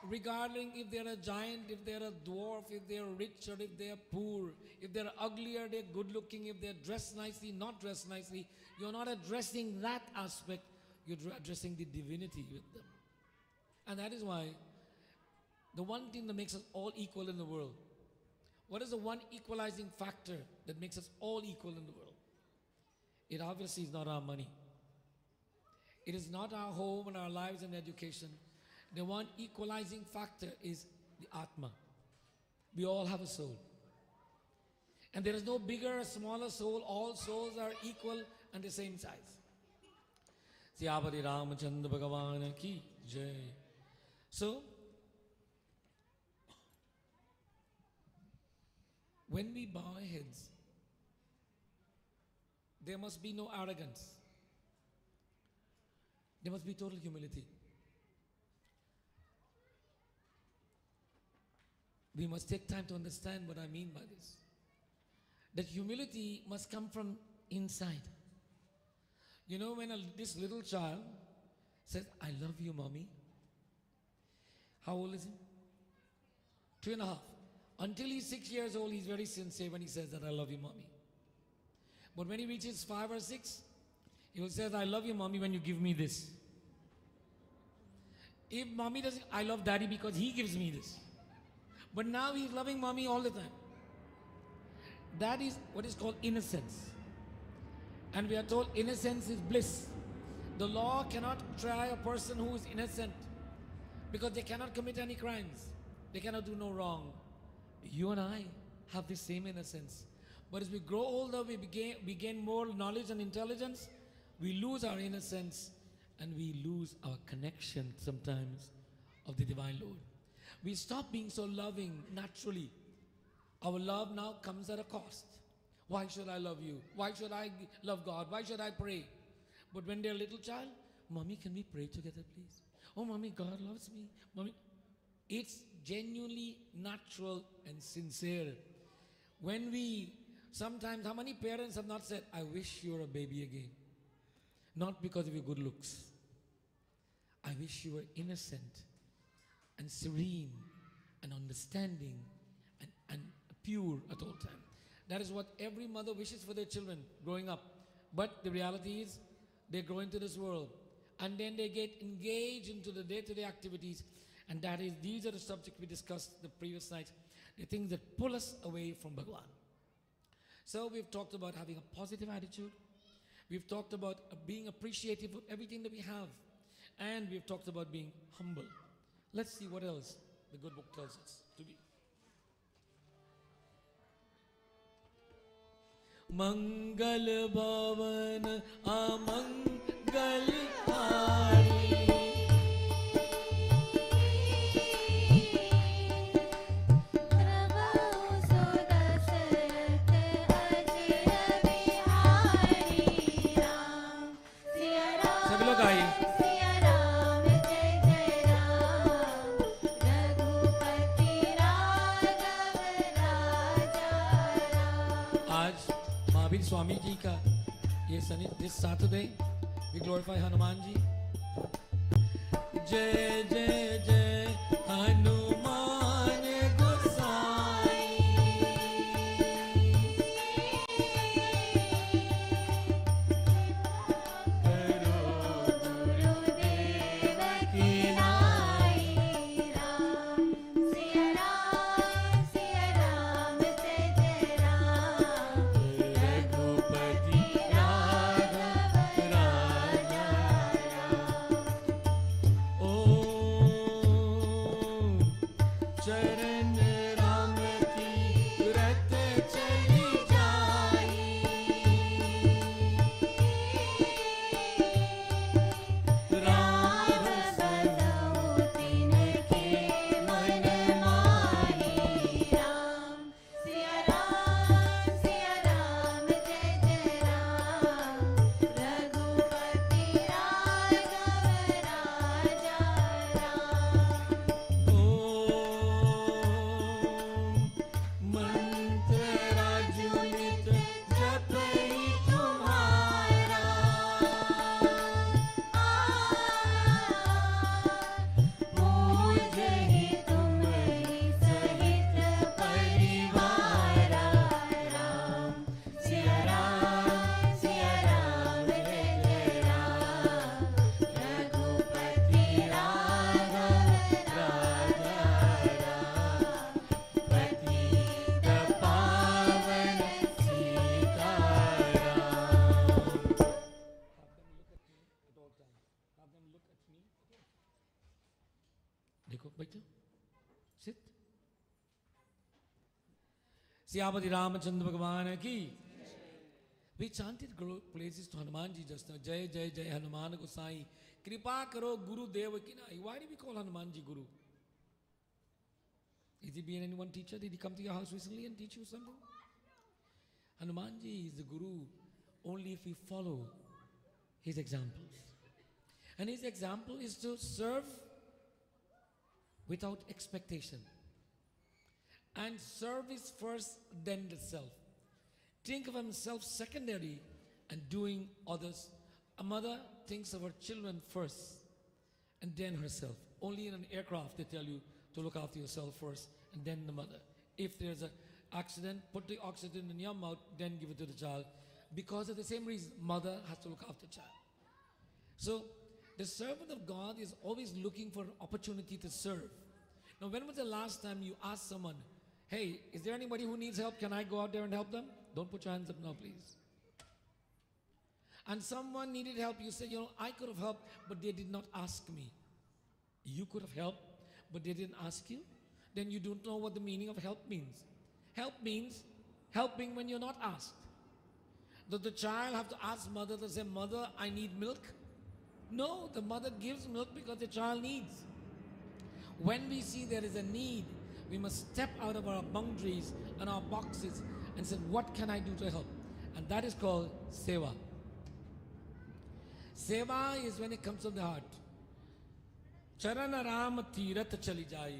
Regarding if they're a giant, if they're a dwarf, if they're rich or if they're poor, if they're ugly or they're good looking, if they're dressed nicely, not dressed nicely, you're not addressing that aspect, you're addressing the divinity with them. And that is why the one thing that makes us all equal in the world, what is the one equalizing factor that makes us all equal in the world? It obviously is not our money. It is not our home and our lives and education. The one equalizing factor is the Atma. We all have a soul. And there is no bigger or smaller soul. All souls are equal and the same size. Siyapati Ramachandra Bhagavan ki Jai. So, when we bow our heads, there must be no arrogance. There must be total humility. We must take time to understand what I mean by this. That humility must come from inside. You know, when this little child says, I love you, mommy. How old is he? 2.5. Until he's 6 years old, he's very sincere when he says that I love you, mommy. But when he reaches 5 or 6, he will say, I love you, mommy, when you give me this. If mommy doesn't, I love daddy because he gives me this. But now he's loving mommy all the time. That is what is called innocence. And we are told innocence is bliss. The law cannot try a person who is innocent because they cannot commit any crimes. They cannot do no wrong. You and I have the same innocence. But as we grow older, we gain more knowledge and intelligence. We lose our innocence and we lose our connection sometimes of the divine Lord. We stop being so loving naturally. Our love now comes at a cost. Why should I love you? Why should I love God? Why should I pray? But when they're a little child, mommy, can we pray together, please? Oh, mommy, God loves me. Mommy, it's genuinely natural and sincere. When we, sometimes, how many parents have not said, I wish you were a baby again? Not because of your good looks. I wish you were innocent and serene and understanding and pure at all times. That is what every mother wishes for their children growing up. But the reality is, they grow into this world and then they get engaged into the day-to-day activities, and these are the subjects we discussed the previous night, the things that pull us away from Bhagwan. So we've talked about having a positive attitude, we've talked about being appreciative of everything that we have, and we've talked about being humble. Let's see what else the good book tells us to be. Mangal Bhavan Amangal Hari, सभी लोग आइए. महावीर स्वामी जी का ये this Saturday we glorify Hanuman ji. जय जय जय हनुमान गोसाई, करो गुरुदेव की नाई. राम सिया राम जय जय राम, रघुपति राघव राजा राम. ओम चरण राम की रत चली जाई, राम सदौ तिनके मन माही. राम सिया राम जय जय राम, रघुपति राघव राजा राम. ओम मंत्रराजुनित जपहि तुम्हारा, पूजहि तुम्हि सहित परिवारा. राम सिया राम जय जय राम, रघुपति राघव राजा राम. पतित पावन Sitaram. Have them look at me at all times. देखो बैठो, sit. सियापति रामचंद्र भगवान की. We chanted praises to Hanuman ji just now. Jai Jai Jai Hanuman Gosai. Kripa karo Guru Deva ki nai. Why do we call Hanuman ji Guru? Is he being anyone teacher? Did he come to your house recently and teach you something? Hanuman ji is the Guru only if we follow his examples. And his example is to serve without expectation. And service first, then the self. Think of himself secondary and doing others. A mother thinks of her children first and then herself. Only in an aircraft they tell you to look after yourself first and then the mother. If there's an accident, put the oxygen in your mouth, then give it to the child. Because of the same reason, mother has to look after the child. So The servant of God is always looking for an opportunity to serve. Now, when was the last time you asked someone, hey, is there anybody who needs help? Can I go out there and help them? Don't put your hands up now, please. And someone needed help. You say, I could have helped, but they did not ask me. You could have helped, but they didn't ask you. Then you don't know what the meaning of help means. Help means helping when you're not asked. Does the child have to ask mother to say, Mother, I need milk? No, the mother gives milk because the child needs. When we see there is a need, we must step out of our boundaries and our boxes and say, what can I do to help? And that is called seva. Seva is when it comes from the heart. Charana Ram Tirat Chali Jai.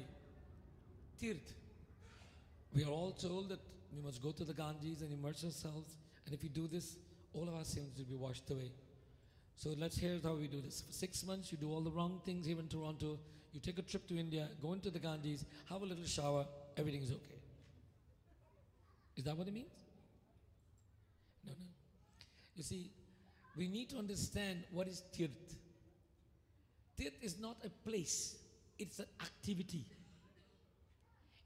Tirt. We are all told that we must go to the Ganges and immerse ourselves. And if we do this, all of our sins will be washed away. So let's hear how we do this. For 6 months, you do all the wrong things here in Toronto. You take a trip to India, go into the Ganges, have a little shower, everything is okay. Is that what it means? No. You see, we need to understand what is Tirt. Tirt is not a place, it's an activity.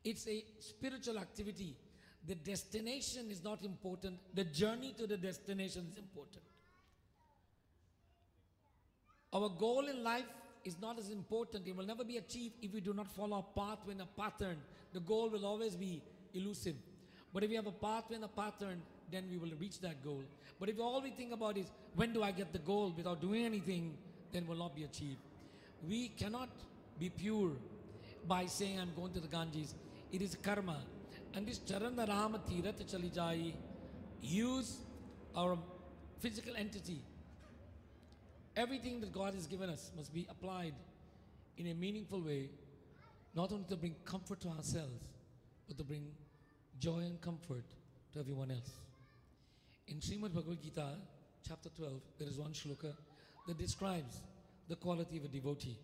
It's a spiritual activity. The destination is not important, the journey to the destination is important. Our goal in life is not as important. It will never be achieved if we do not follow a pathway and a pattern. The goal will always be elusive. But if we have a pathway and a pattern, then we will reach that goal. But if all we think about is, when do I get the goal without doing anything, then will not be achieved. We cannot be pure by saying, I'm going to the Ganges. It is karma. And this Charana Rama Tirat Chali Jai, use our physical entity. Everything that God has given us must be applied in a meaningful way, not only to bring comfort to ourselves, but to bring joy and comfort to everyone else. In Srimad Bhagavad Gita, chapter 12, there is one shloka that describes the quality of a devotee.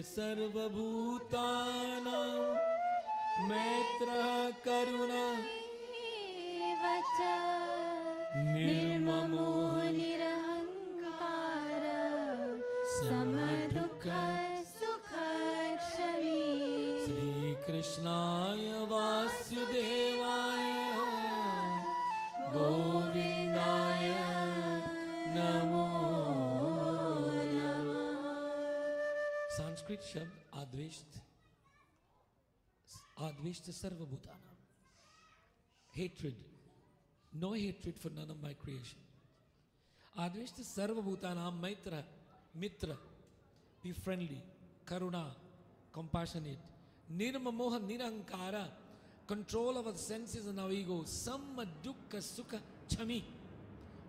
Sarvabhutanam Maitra Karuna Nirmamo Nirahankara Samadukha Sukhakshami Shri Krishnaya Vasudevaya Govindaya Namo. Sanskrit shabd Adveshta Sarva Bhutana. Hatred. No hatred for none of my creation. Adveshta Sarva Bhutana Maitra. Mitra. Be friendly. Karuna. Compassionate. Nirmamoha Nirahankara. Control of our senses and our ego. Samma Dukkha Sukha Chami.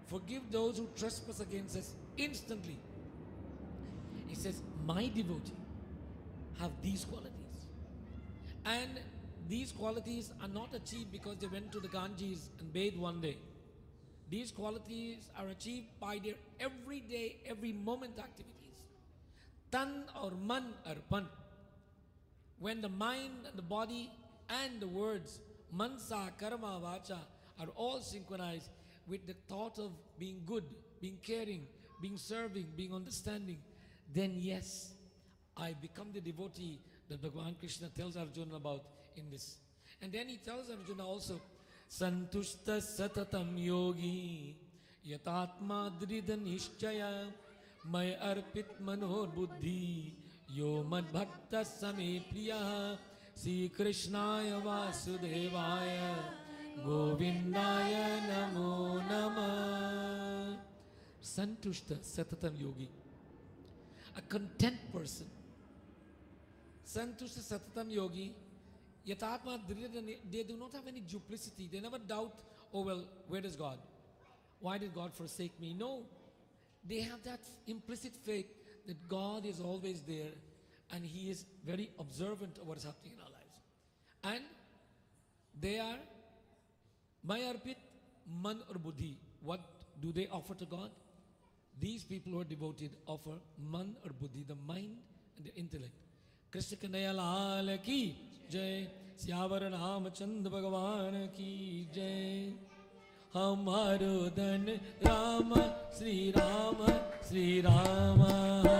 Forgive those who trespass against us instantly. He says, my devotee have these qualities. And these qualities are not achieved because they went to the Ganges and bathed one day. These qualities are achieved by their everyday, every moment activities. Tan or man arpan. When the mind and the body and the words, mansa, karma, vacha, are all synchronized with the thought of being good, being caring, being serving, being understanding, then yes, I become the devotee that Bhagavan Krishna tells Arjuna about in this. And then he tells Arjuna also, Santushta Satatam Yogi Yatatma Dridha Nishchaya May Arpit Manor Buddhi Yo Mad Bhakta Same Priya Sri Krishnaya Vasudevaya Govindaya Namo Namah. Santushta Satatam Yogi, a content person. Santushta Satatam Yogi, Yatatma Dridha, they do not have any duplicity. They never doubt, oh well, where is God? Why did God forsake me? No. They have that implicit faith that God is always there and He is very observant of what is happening in our lives. And They are Mayarpit, Man or Buddhi. What do they offer to God? These people who are devoted offer Man or Buddhi, the mind and the intellect. Krishna Kanaya Lal ki jai, Syavara Ramachandra Bhagavan ki jai. Hamaro dhan Rama, Sri Rama, Sri Rama.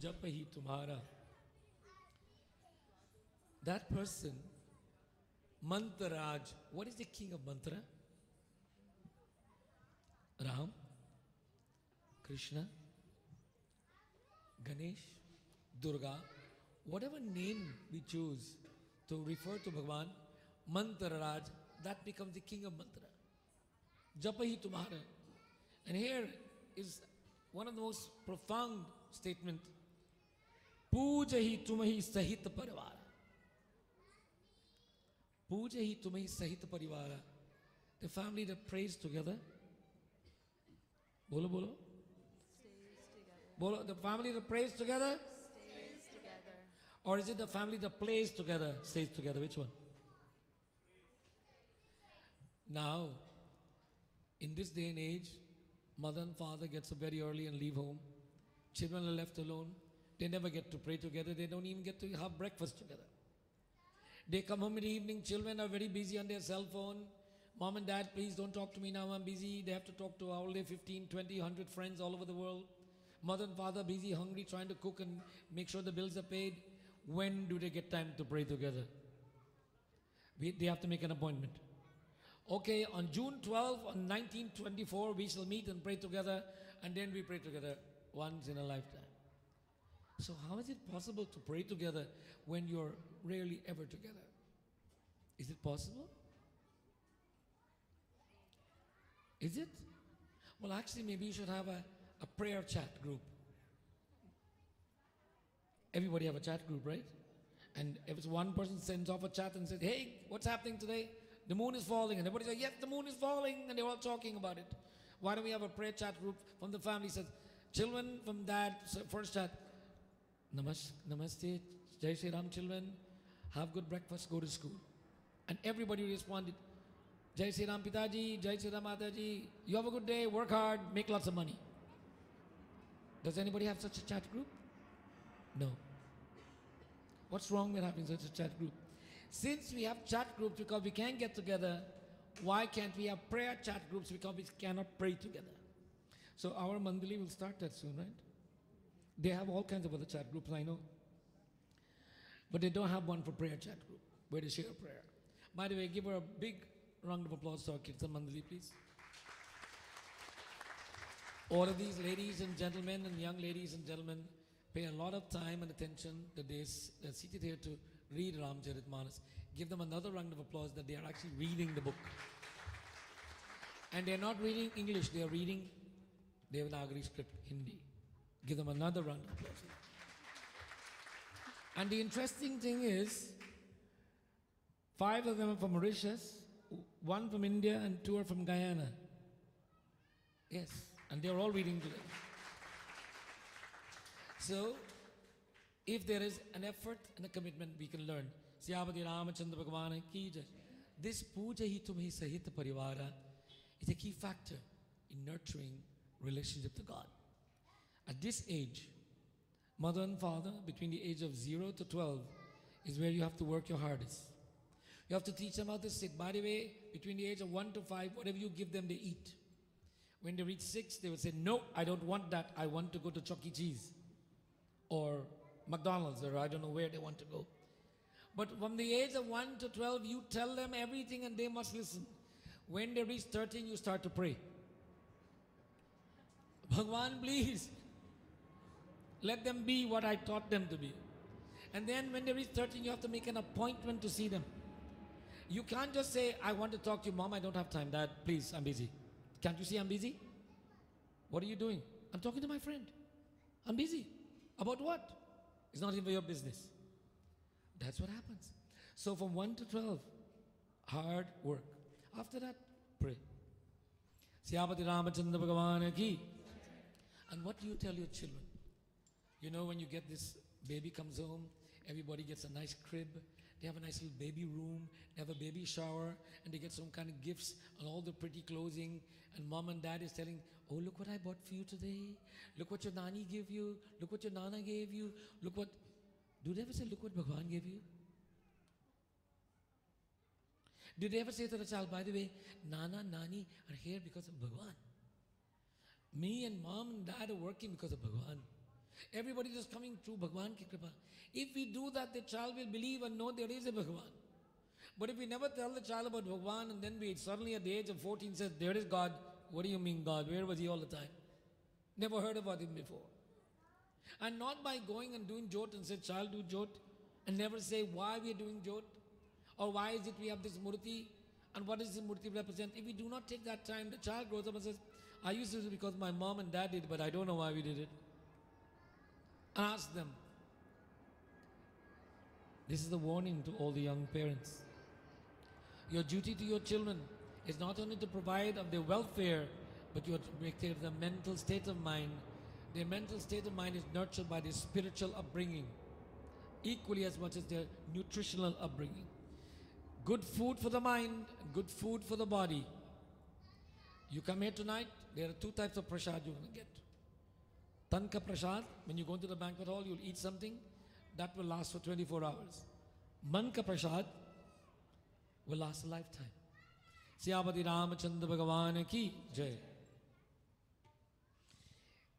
Jap hi tumhara. That person, Mantaraj, what is the king of Mantra? Ram, Krishna, Ganesh, Durga, whatever name we choose to refer to Bhagavan, Mantaraj, that becomes the king of Mantra. Japa hi tumhara. And here is one of the most profound statements. Puja hi tumahi sahit parivara. Puja hi tumahi sahit parivara. The family that prays together. Bolo bolo. Stays together. Bolo. The family that prays together. Stays together. Or is it the family that plays together, stays together? Which one? Now, in this day and age, mother and father gets up very early and leave home. Children are left alone. They never get to pray together. They don't even get to have breakfast together. They come home in the evening. Children are very busy on their cell phone. Mom and dad, please don't talk to me now. I'm busy. They have to talk to all their 15, 20, 100 friends all over the world. Mother and father busy, hungry, trying to cook and make sure the bills are paid. When do they get time to pray together? They have to make an appointment. Okay, on June 12, on 1924, we shall meet and pray together. And then we pray together once in a lifetime. So how is it possible to pray together when you're rarely ever together? Is it possible? Is it? Well, actually, maybe you should have a prayer chat group. Everybody have a chat group, right? And if it's one person sends off a chat and says, hey, what's happening today? The moon is falling. And everybody says, yes, the moon is falling. And they're all talking about it. Why don't we have a prayer chat group from the family? Says, children from dad, first chat, Namaste, Jai Shri Ram children, have good breakfast, go to school. And everybody responded, Jai Shri Ram Pitaji, Jai Shri Ram Mataji, you have a good day, work hard, make lots of money. Does anybody have such a chat group? No. What's wrong with having such a chat group? Since we have chat groups because we can't get together, why can't we have prayer chat groups because we cannot pray together? So our Mandali will start that soon, right? They have all kinds of other chat groups, I know. But they don't have one for prayer chat group, where they share prayer. By the way, give her a big round of applause to our Kirtan Mandali, please. All of these ladies and gentlemen and young ladies and gentlemen pay a lot of time and attention that they're seated here to read Ramcharitmanas. Give them another round of applause that they are actually reading the book. And they're not reading English, they are reading Devanagari script, Hindi. Give them another round of applause. And the interesting thing is, 5 of them are from Mauritius, 1 from India, and 2 are from Guyana. Yes, and they're all reading together. So, if there is an effort and a commitment, we can learn. Siyapati Ramachandra Bhagavan ki jai. This puja hi tumhi sahit parivara is a key factor in nurturing relationship to God. At this age, mother and father, between the age of 0 to 12, is where you have to work your hardest. You have to teach them how to sit. By the way, between the age of 1 to 5, whatever you give them, they eat. When they reach 6, they will say, no, I don't want that. I want to go to Chuck E. Cheese or McDonald's, or I don't know where they want to go. But from the age of 1 to 12, you tell them everything and they must listen. When they reach 13, you start to pray. Bhagwan, please, let them be what I taught them to be. And then when they reach 13, you have to make an appointment to see them. You can't just say, I want to talk to you, Mom, I don't have time. Dad, please, I'm busy. Can't you see I'm busy? What are you doing? I'm talking to my friend. I'm busy. About what? It's not even your business. That's what happens. So from 1 to 12, hard work. After that, pray. Siyapati Ramachandra Bhagavan ki. And what do you tell your children? You know, when you get this baby comes home, everybody gets a nice crib. They have a nice little baby room. They have a baby shower. And they get some kind of gifts and all the pretty clothing. And mom and dad is telling, oh, look what I bought for you today. Look what your nani gave you. Look what your nana gave you. Look what... Do they ever say, look what Bhagwan gave you? Did they ever say to the child, by the way, Nana, Nani are here because of Bhagwan? Me and mom and dad are working because of Bhagwan. Everybody is coming through Bhagwan ki kripa. If we do that, the child will believe and know there is a Bhagwan. But if we never tell the child about Bhagwan and then we suddenly at the age of 14 says, there is God. What do you mean God? Where was he all the time? Never heard about him before. And not by going and doing jot and say, child, do jot, and never say why we are doing jot, or why is it we have this murti, and what does this murti represent. If we do not take that time, the child grows up and says, I used to do it because my mom and dad did it, but I don't know why we did it. And ask them. This is the warning to all the young parents. Your duty to your children is not only to provide of their welfare, but you have to make care of their mental state of mind. Their mental state of mind is nurtured by their spiritual upbringing, equally as much as their nutritional upbringing. Good food for the mind, good food for the body. You come here tonight, there are 2 types of prasad you can get. Tanka prasad, when you go into the banquet hall, you'll eat something, that will last for 24 hours. Manka prasad will last a lifetime. Siyapati Ramachandra Bhagavan ki jai.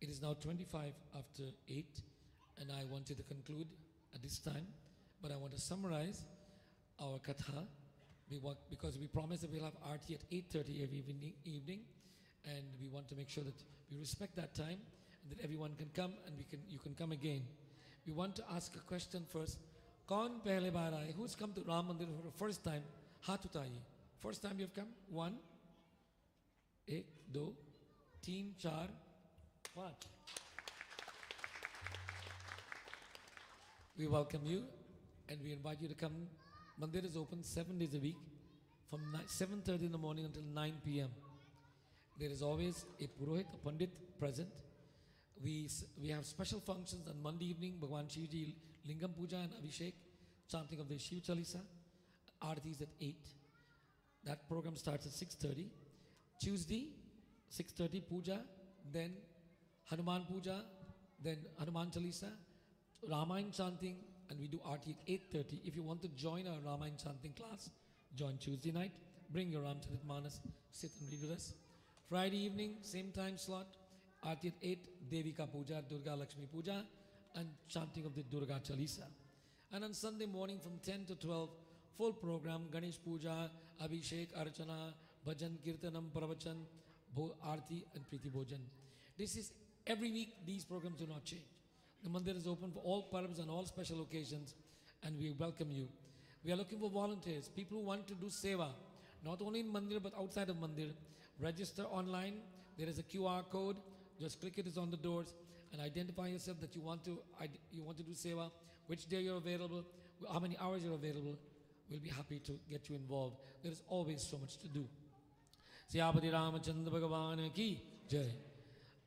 It is now 25 after 8, and I wanted to conclude at this time, but I want to summarize our Katha, because we promised that we'll have Aarti at 8:30 every evening, and we want to make sure that we respect that time, and that everyone can come, and you can come again. We want to ask a question first. Kaun pehle baar aaye? Who's come to Ram Mandir for the first time? Haath utaiye. First time you've come? 1, 1, 2, 3, 4, 5. We welcome you and we invite you to come. Mandir is open 7 days a week from 7:30 in the morning until 9 p.m. There is always a Purohit, a Pandit present. We have special functions on Monday evening, Bhagwan Shivji Lingam Puja and Abhishek, chanting of the Shiv Chalisa. Aarti is at 8. That program starts at 6:30. Tuesday, 6:30 Puja, then Hanuman Puja, then Hanuman Chalisa, Ramayana chanting, and we do Aarti at 8:30. If you want to join our Ramayana chanting class, join Tuesday night. Bring your Ramcharitmanas, sit and read with us. Friday evening, same time slot, Aarti at 8, Devika Puja, Durga Lakshmi Puja, and chanting of the Durga Chalisa. And on Sunday morning from 10 to 12, full program, Ganesh Puja, Abhishek, Archana, Bhajan, Kirtanam, Pravachan, Aarti, and Priti Bhojan. This is every week, these programs do not change. The Mandir is open for all parabs and all special occasions, and we welcome you. We are looking for volunteers, people who want to do seva, not only in Mandir but outside of Mandir. Register online. There is a QR code. Just click it, it's on the doors, and identify yourself that you want to do seva, which day you're available, how many hours you're available. We'll be happy to get you involved. There is always so much to do. Siyapati Ramachandra Bhagavan ki jai.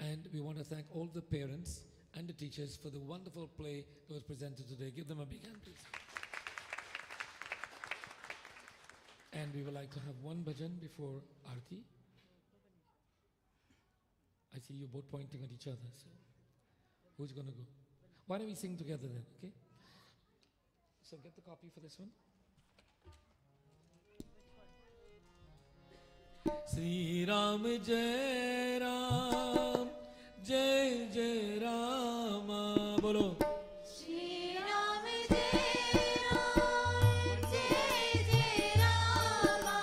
And we want to thank all the parents and the teachers for the wonderful play that was presented today. Give them a big hand, please. And we would like to have one bhajan before Aarti. I see you both pointing at each other. So who's going to go? Why don't we sing together then, okay? So get the copy for this one. Shri Ram Jai Ram Jai Jai Rama Bolo. Shri Ram Jai Ram Jai Jai Rama.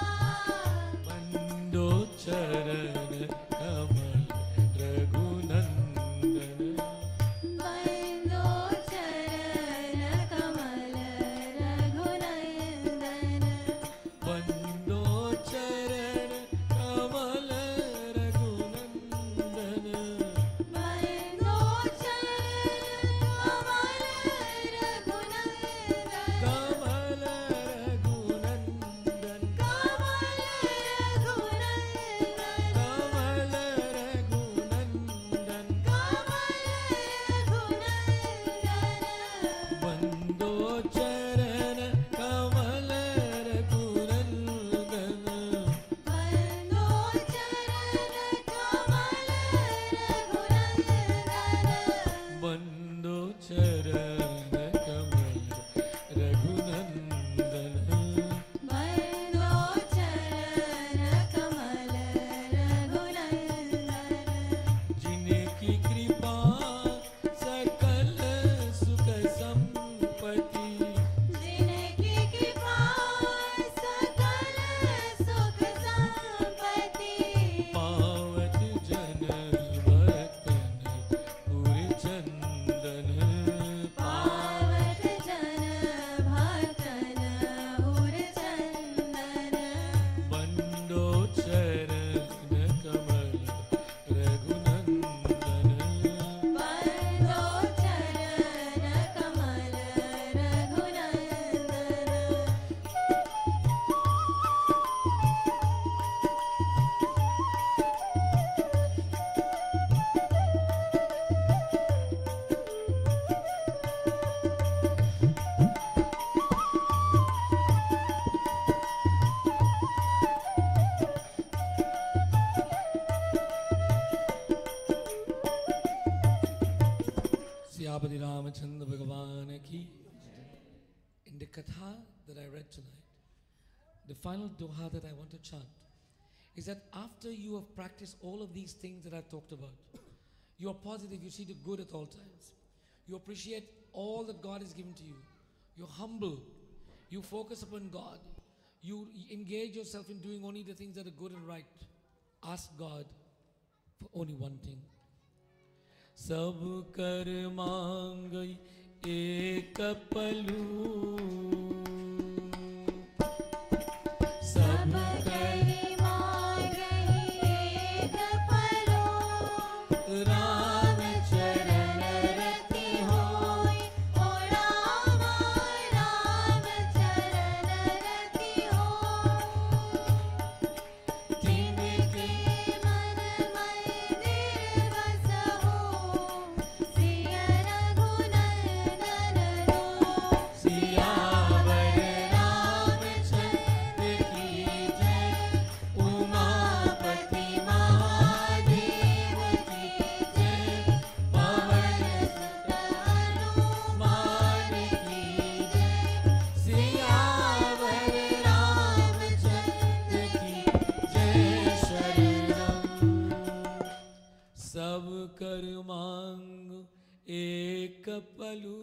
Mando Charan Kamal Raghunandan. Bando Charan Kamal Raghunandan. Bando Charan Kamal Raghunandan. Bando Sripati Ramachandra Bhagavan ki. In the Katha that I read tonight, the final doha that I want to chant is that after you have practiced all of these things that I've talked about, you are positive, you see the good at all times. You appreciate all that God has given to you. You're humble. You focus upon God. You engage yourself in doing only the things that are good and right. Ask God for only one thing. Sab kar mangai ek palu. Sab kar mangai ek palu. Ram charan rati hoy. O Rama, Ram charan rati hoy. Tinke man mandir basaho. Siya Raghunandan ro. Siyavar Ramchandra ki jai. Umapati Mahadev ki jai. Pawan Sut Hanuman ki jai. Siyavar Ramchandra ki jai. Sharanam Sab kar mang ek palu.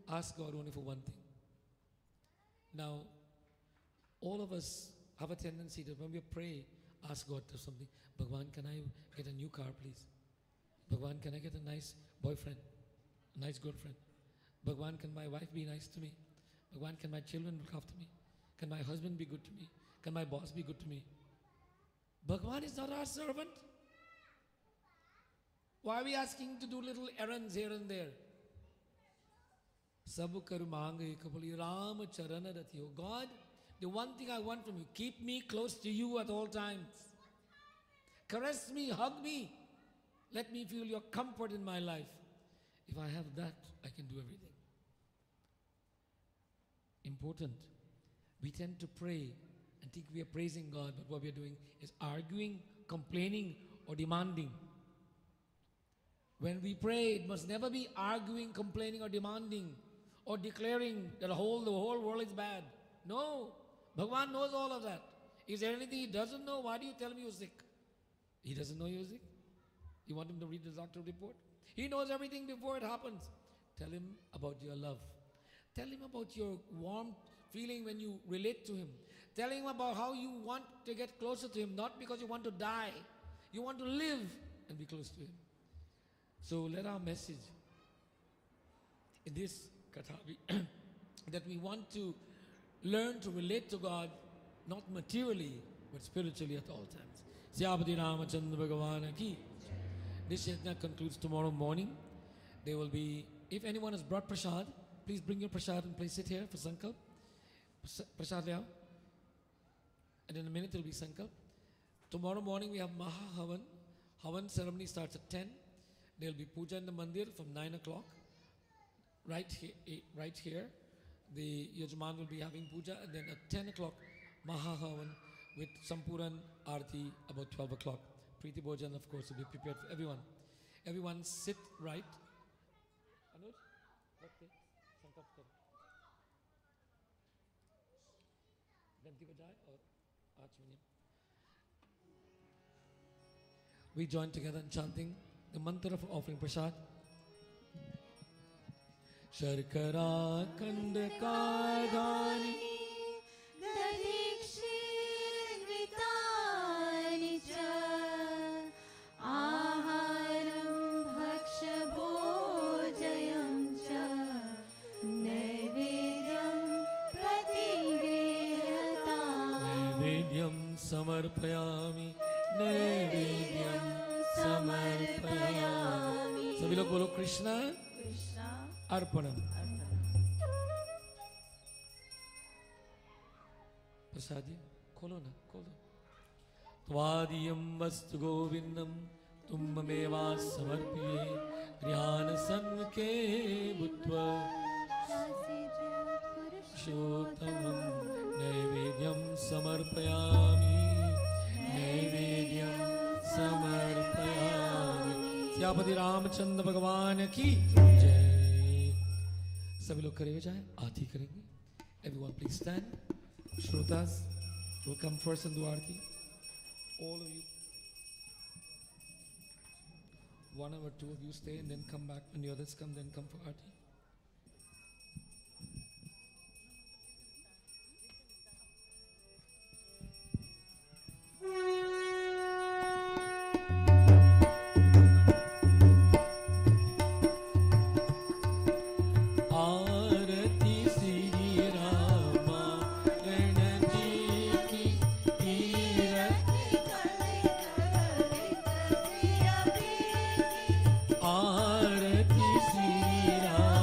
Ask God only for one thing. Now, all of us have a tendency to, when we pray, ask God for something. Bhagwan, can I get a new car, please? Bhagwan, can I get a nice boyfriend? A nice girlfriend? Bhagwan, can my wife be nice to me? Bhagwan, can my children look after me? Can my husband be good to me? Can my boss be good to me? Bhagwan is not our servant. Why are we asking to do little errands here and there? Sab kar mang ek palu. Ram charan rati ho. God, the one thing I want from you, keep me close to you at all times. Caress me, hug me. Let me feel your comfort in my life. If I have that, I can do everything. Important. We tend to pray and think we are praising God, but what we are doing is arguing, complaining, or demanding. When we pray, it must never be arguing, complaining, or demanding, or declaring that the whole world is bad. No, Bhagavan knows all of that. Is there anything He doesn't know? Why do you tell me you're sick? He doesn't know you're sick? You want Him to read the doctor report? He knows everything before it happens. Tell Him about your love. Tell Him about your warm feeling when you relate to Him. Tell Him about how you want to get closer to Him, not because you want to die. You want to live and be close to Him. So let our message in this Katha be that we want to learn to relate to God, not materially, but spiritually at all times. Syapati Ramachandra Bhagavan ki. This yajna concludes tomorrow morning. There will be, if anyone has brought prasad, please bring your prasad and place it here for Sankalp. Prasad le aao. And in a minute it will be Sankalp. Tomorrow morning we have Maha Havan. Havan ceremony starts at 10. There will be puja in the Mandir from 9 o'clock. Right here. The Yajman will be having puja, and then at 10 o'clock, Maha Havan with Sampuran Arti about 12 o'clock. Preeti Bhojan, of course, will be prepared for everyone. Everyone sit right. Anuj, Sankalp karo. Ganti bajaye aur Achmaniam. We join together in chanting the mantra of offering prasad. Sharkara Kandakadani Dadikshirvitani cha Aharam Bhakshabhojayam cha Naivedyam Prativehyatam Naivedyam Samarpayami Naivedyam Samarpayami. सभी लोग बोलो कृष्णा अर्पणम. प्रसादी खोलो ना, खोलो. त्वादियं वस्तु गोविंदम तुममेवा समर्पये ज्ञान सन्मुखे भूत्वा पुरुषोत्तमं नैवेद्यं समर्पयामि नैवेद्यं समर्पयामि. सियापति रामचंद्र भगवान की जय. सभी लोग खड़े हो जाएं, आरती करेंगे. Everyone please stand. Shrotas will come first and do aarti. All of you. One or two of you stay and then come back. When the others come, then come for aarti. Aarati Shri Ram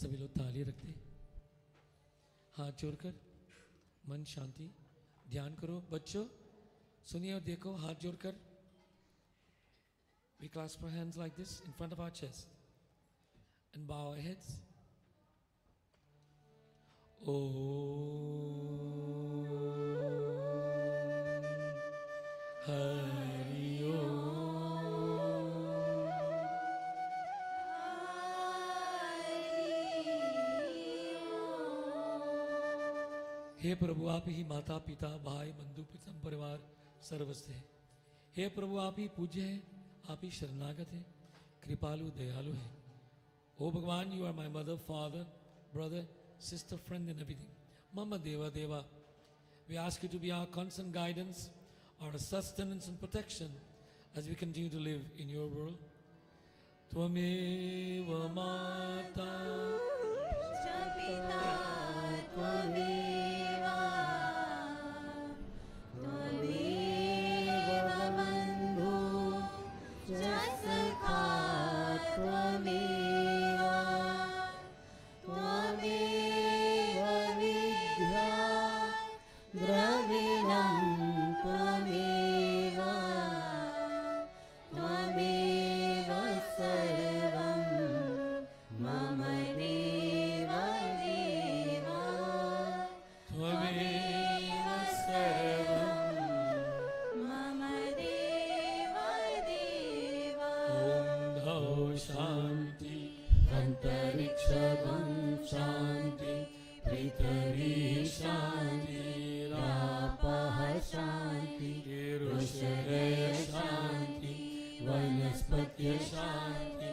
सभी लोग ताली रखते, हाथ जोड़कर, मन शांति, ध्यान करो। बच्चों सुनिए और देखो, हाथ जोड़कर, we clasp our hands like this in front of our chest and bow our heads. Hari हे प्रभु, आप ही माता पिता भाई बंधु प्रीतम परिवार सर्वस्व है। हे प्रभु, आप ही पूज्य है, आप ही शरणागत है, कृपालु दयालु है। ओ भगवान, you are my mother, father, brother, sister, friend and everything. Mama Deva Deva, we ask you to be our constant guidance, our sustenance and protection as we continue to live in your world. Tvameva Mata Pita Tvameva Tvameva Bandhu Jasakha Tvameva Tvameva Vidya Dravinam Tvameva Tvameva Sarvam Mama Deva Deva Tvameva Sarvam Mama Deva Deva Om Dhau Shanti Antariksham Shanti Prithvi Shanti Rapah Shanti Rushadaya Shanti Vanaspatya Shanti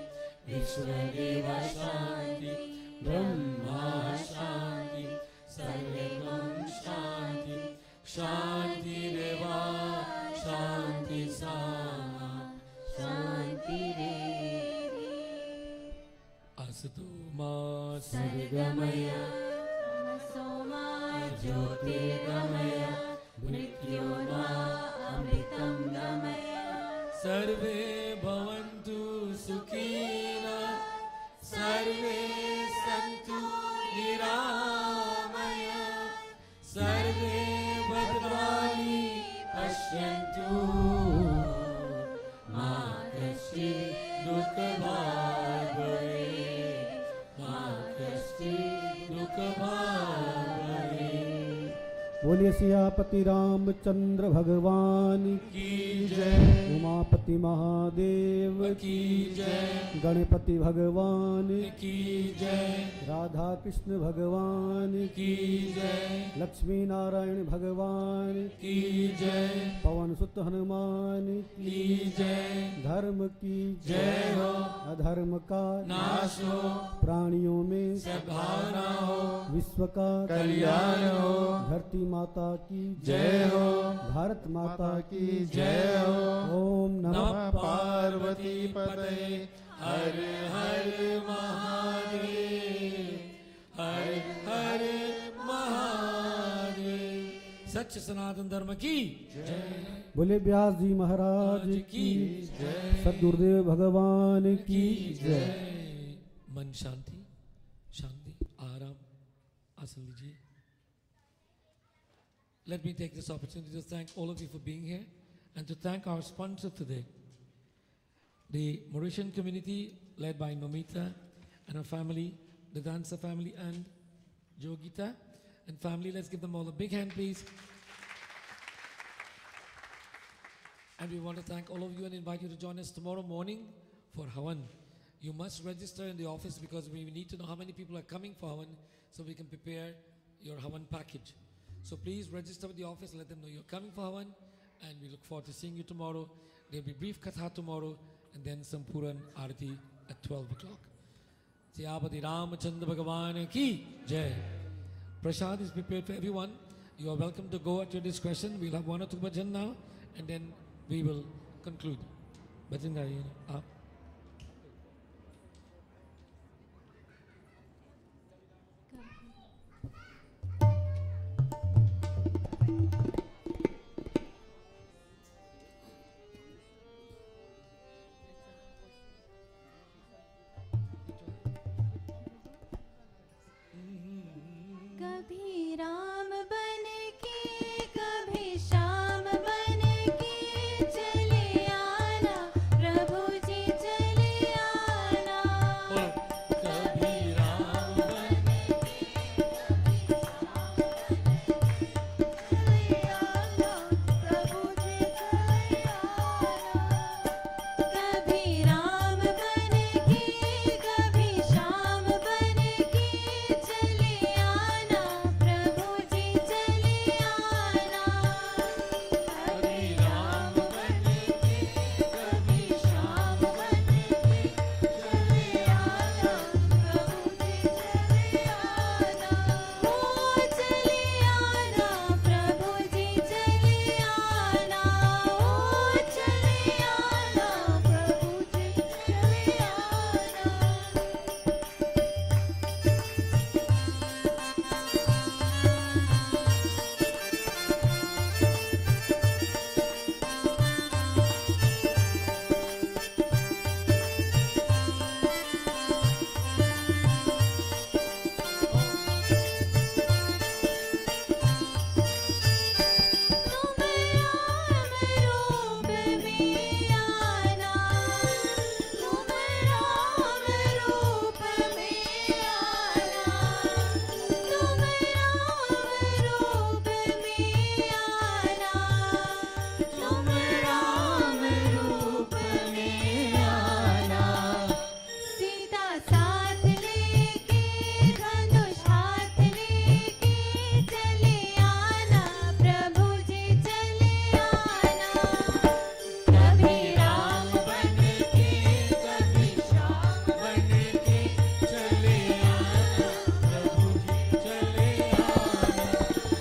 Vishwadeva Shanti Brahma Shanti Sarvegam Shanti Shanti Deva Shanti Sama Shanti Devi Asato Ma Sargamaya Tamasoma Jyotirgamaya Mrityona Amritam Gamaya Sarve Bhavantu Sukhina Sarve Santu Niramaya Sarve Bhadrani Pashyantu Ma Kashchid Dukha Bhag Bhave Ma Kashchid Dukha Bhag Bhave बोलिए सियापति रामचंद्र भगवान की जय, उमापति महादेव की जय, गणपति भगवान की जय, राधा कृष्ण भगवान की जय, लक्ष्मी नारायण भगवान की जय, पवन सुत हनुमान की जय, धर्म की जय हो, अधर्म का नाश हो, प्राणियों में सद्भावना हो, विश्व का कल्याण हो, धरती माता की जय हो, भारत माता की जय हो। ओम नमः नमः पार्वती पते हर हर महादेव, हर हर महादेव। सच सनातन धर्म की जय, बोले व्यास जी महाराज की सदगुरुदेव भगवान की जय। मन शांति शांति आराम आसन लीजिए। Let me take this opportunity to thank all of you for being here and to thank our sponsor today, the Mauritian community led by Nomita and her family, the Dancer family and Jogita and family. Let's give them all a big hand, please. And we want to thank all of you and invite you to join us tomorrow morning for Havan. You must register in the office because we need to know how many people are coming for Havan so we can prepare your Havan package. So please register with the office, let them know you're coming for Havan, and we look forward to seeing you tomorrow. There'll be brief Katha tomorrow, and then Sampuran Arati at 12 o'clock. Siyapati Ramachandra Bhagavan ki Jai. Prasad is prepared for everyone. You are welcome to go at your discretion. We'll have one or two bhajan now, and then we will conclude. Bhajan gaye na aap. कभी राम बन के कभी श्याम बन के चले आना प्रभु जी चले आना कभी राम बन कभी राम बन के कभी श्याम बन के चले आना प्रभु जी चले आना कभी राम बन के कभी श्याम बन के चले आना प्रभु जी चले आना ओ चले आना प्रभु जी चले आना ओ चले आना प्रभु जी चले आना तुम राम रूप में आना तुम राम रूप में आना तुम राम रूप में आना तुम राम रूप में आना सीता साथ लेके धनुष हाथ लेके चले आना प्रभु जी चले आना कभी राम बन के कभी श्याम बन के चले आना प्रभु जी चले आना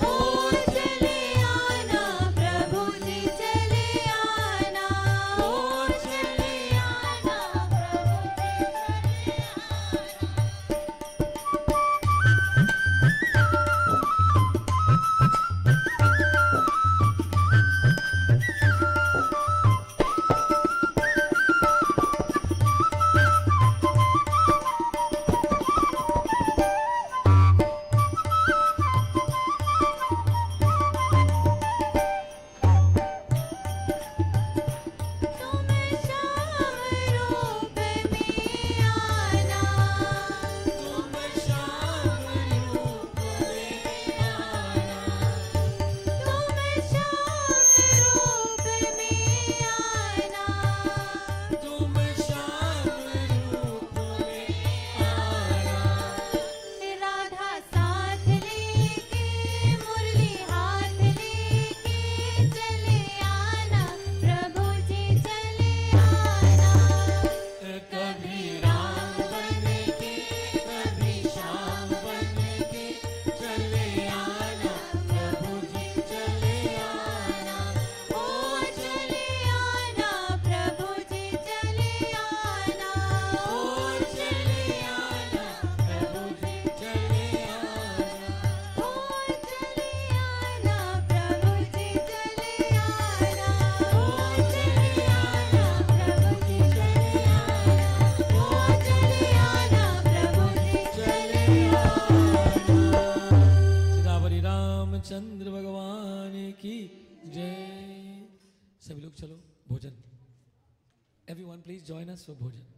ओ चले आना प्रभु जी चले आना ओ चले आना प्रभु जी चले आना तुम श्याम रूप में आना तुम श्याम रूप में आना तुम श्याम रूप में आना तुम श्याम रूप में आना राधा साथ लेके मुरली हाथ लेके चले आना प्रभु जी चले आना कभी राम बन के कभी श्याम बन के चले आना प्रभु जी चले आना ओ चले आना प्रभु जी चले आना ओ चले आना प्रभु जी चले आना ओ चले आना प्रभु जी चले आना ओ चले आना प्रभु जी चले आना ओ चले आना प्रभु जी चले सिदावरी रामचंद्र भगवान की जय। सभी लोग चलो भोजन। Everyone please join us for भोजन।